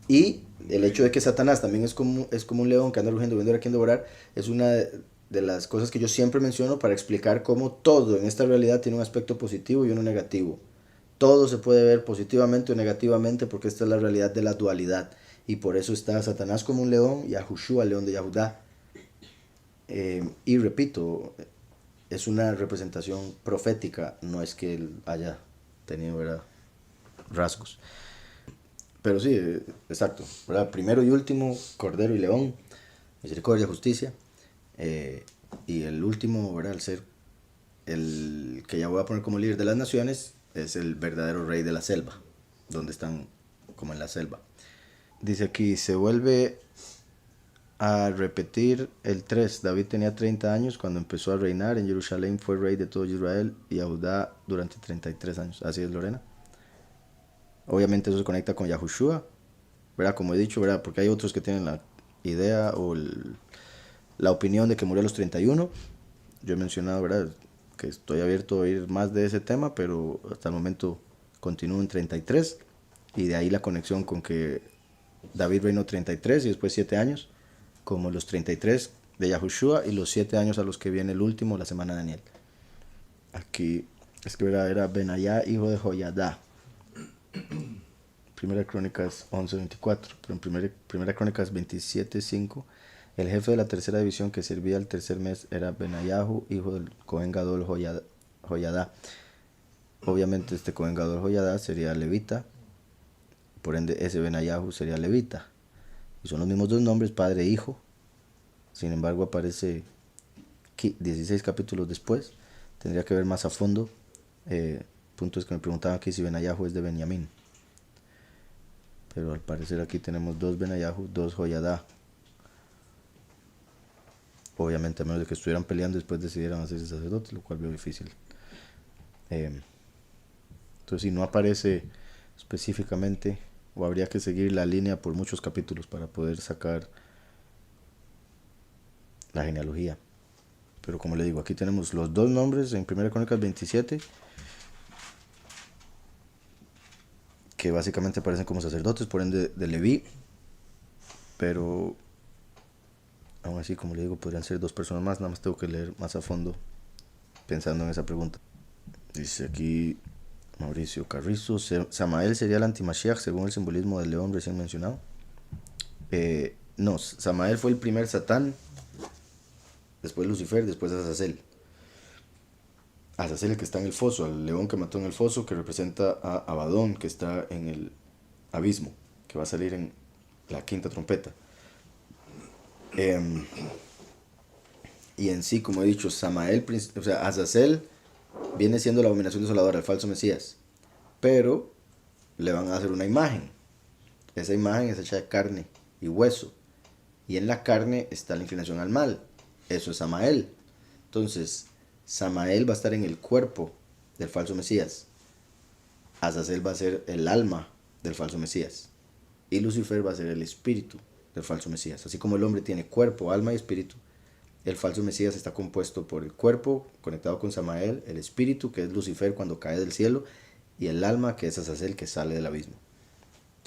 Y el hecho de que Satanás también es como un león que anda rugiendo, viendo a quien devorar, es una de las cosas que yo siempre menciono para explicar cómo todo en esta realidad tiene un aspecto positivo y uno negativo. Todo se puede ver positivamente o negativamente porque esta es la realidad de la dualidad. Y por eso está Satanás como un león y Yahushua, el león de Yahudá. Y repito, es una representación profética, no es que él haya tenido, ¿verdad?, rasgos. Pero sí, exacto, ¿verdad? Primero y último, Cordero y León, misericordia, justicia. Y el último, ¿verdad?, el ser, el que ya voy a poner como líder de las naciones, es el verdadero rey de la selva, donde están como en la selva. Dice aquí, se vuelve a repetir el 3. David tenía 30 años cuando empezó a reinar. En Jerusalén fue rey de todo Israel y Judá durante 33 años. Así es, Lorena. Obviamente eso se conecta con Yahushua, ¿verdad? Como he dicho, ¿verdad? Porque hay otros que tienen la idea o la opinión de que murió a los 31. Yo he mencionado, ¿verdad?, que estoy abierto a oír más de ese tema, pero hasta el momento continúo en 33. Y de ahí la conexión con que David reinó 33 y después 7 años, como los 33 de Yahushua y los 7 años a los que viene el último, la semana de Daniel. Aquí es que era Benayá, hijo de Joyadá. Primera Crónicas 11:24, pero en Primera Crónicas 27:5, el jefe de la tercera división que servía el tercer mes era Benayahu, hijo del Cohen Gadol Joyadá. Obviamente este Cohen Gadol Joyadá sería levita, por ende ese Benayahu sería levita. Y son los mismos dos nombres, padre e hijo. Sin embargo aparece 16 capítulos después. Tendría que ver más a fondo. Punto es que me preguntaban aquí si Benayahu es de Benjamín. Pero al parecer aquí tenemos dos Benayahu, dos Joyadá. Obviamente a menos de que estuvieran peleando después decidieran hacerse sacerdotes, lo cual veo difícil. Entonces si no aparece específicamente, o habría que seguir la línea por muchos capítulos para poder sacar la genealogía. Pero como le digo, aquí tenemos los dos nombres en 1 Crónicas 27, que básicamente aparecen como sacerdotes, por ende de Leví, pero aún así, como le digo, podrían ser dos personas más. Nada más tengo que leer más a fondo pensando en esa pregunta. Dice aquí Mauricio Carrizo, Samael sería el antimashiach según el simbolismo del león recién mencionado. No, Samael fue el primer Satán, después Lucifer, después Azazel. Azazel, el que está en el foso, al león que mató en el foso, que representa a Abadón, que está en el abismo, que va a salir en la quinta trompeta. Y en sí, como he dicho, Samael, o sea, Azazel viene siendo la abominación desoladora, el falso Mesías, pero le van a hacer una imagen. Esa imagen es hecha de carne y hueso, y en la carne está la inclinación al mal. Eso es Samael. Entonces Samael va a estar en el cuerpo del falso Mesías, Azazel va a ser el alma del falso Mesías, y Lucifer va a ser el espíritu del falso Mesías. Así como el hombre tiene cuerpo, alma y espíritu, el falso Mesías está compuesto por el cuerpo conectado con Samael, el espíritu que es Lucifer cuando cae del cielo, y el alma que es Azazel que sale del abismo.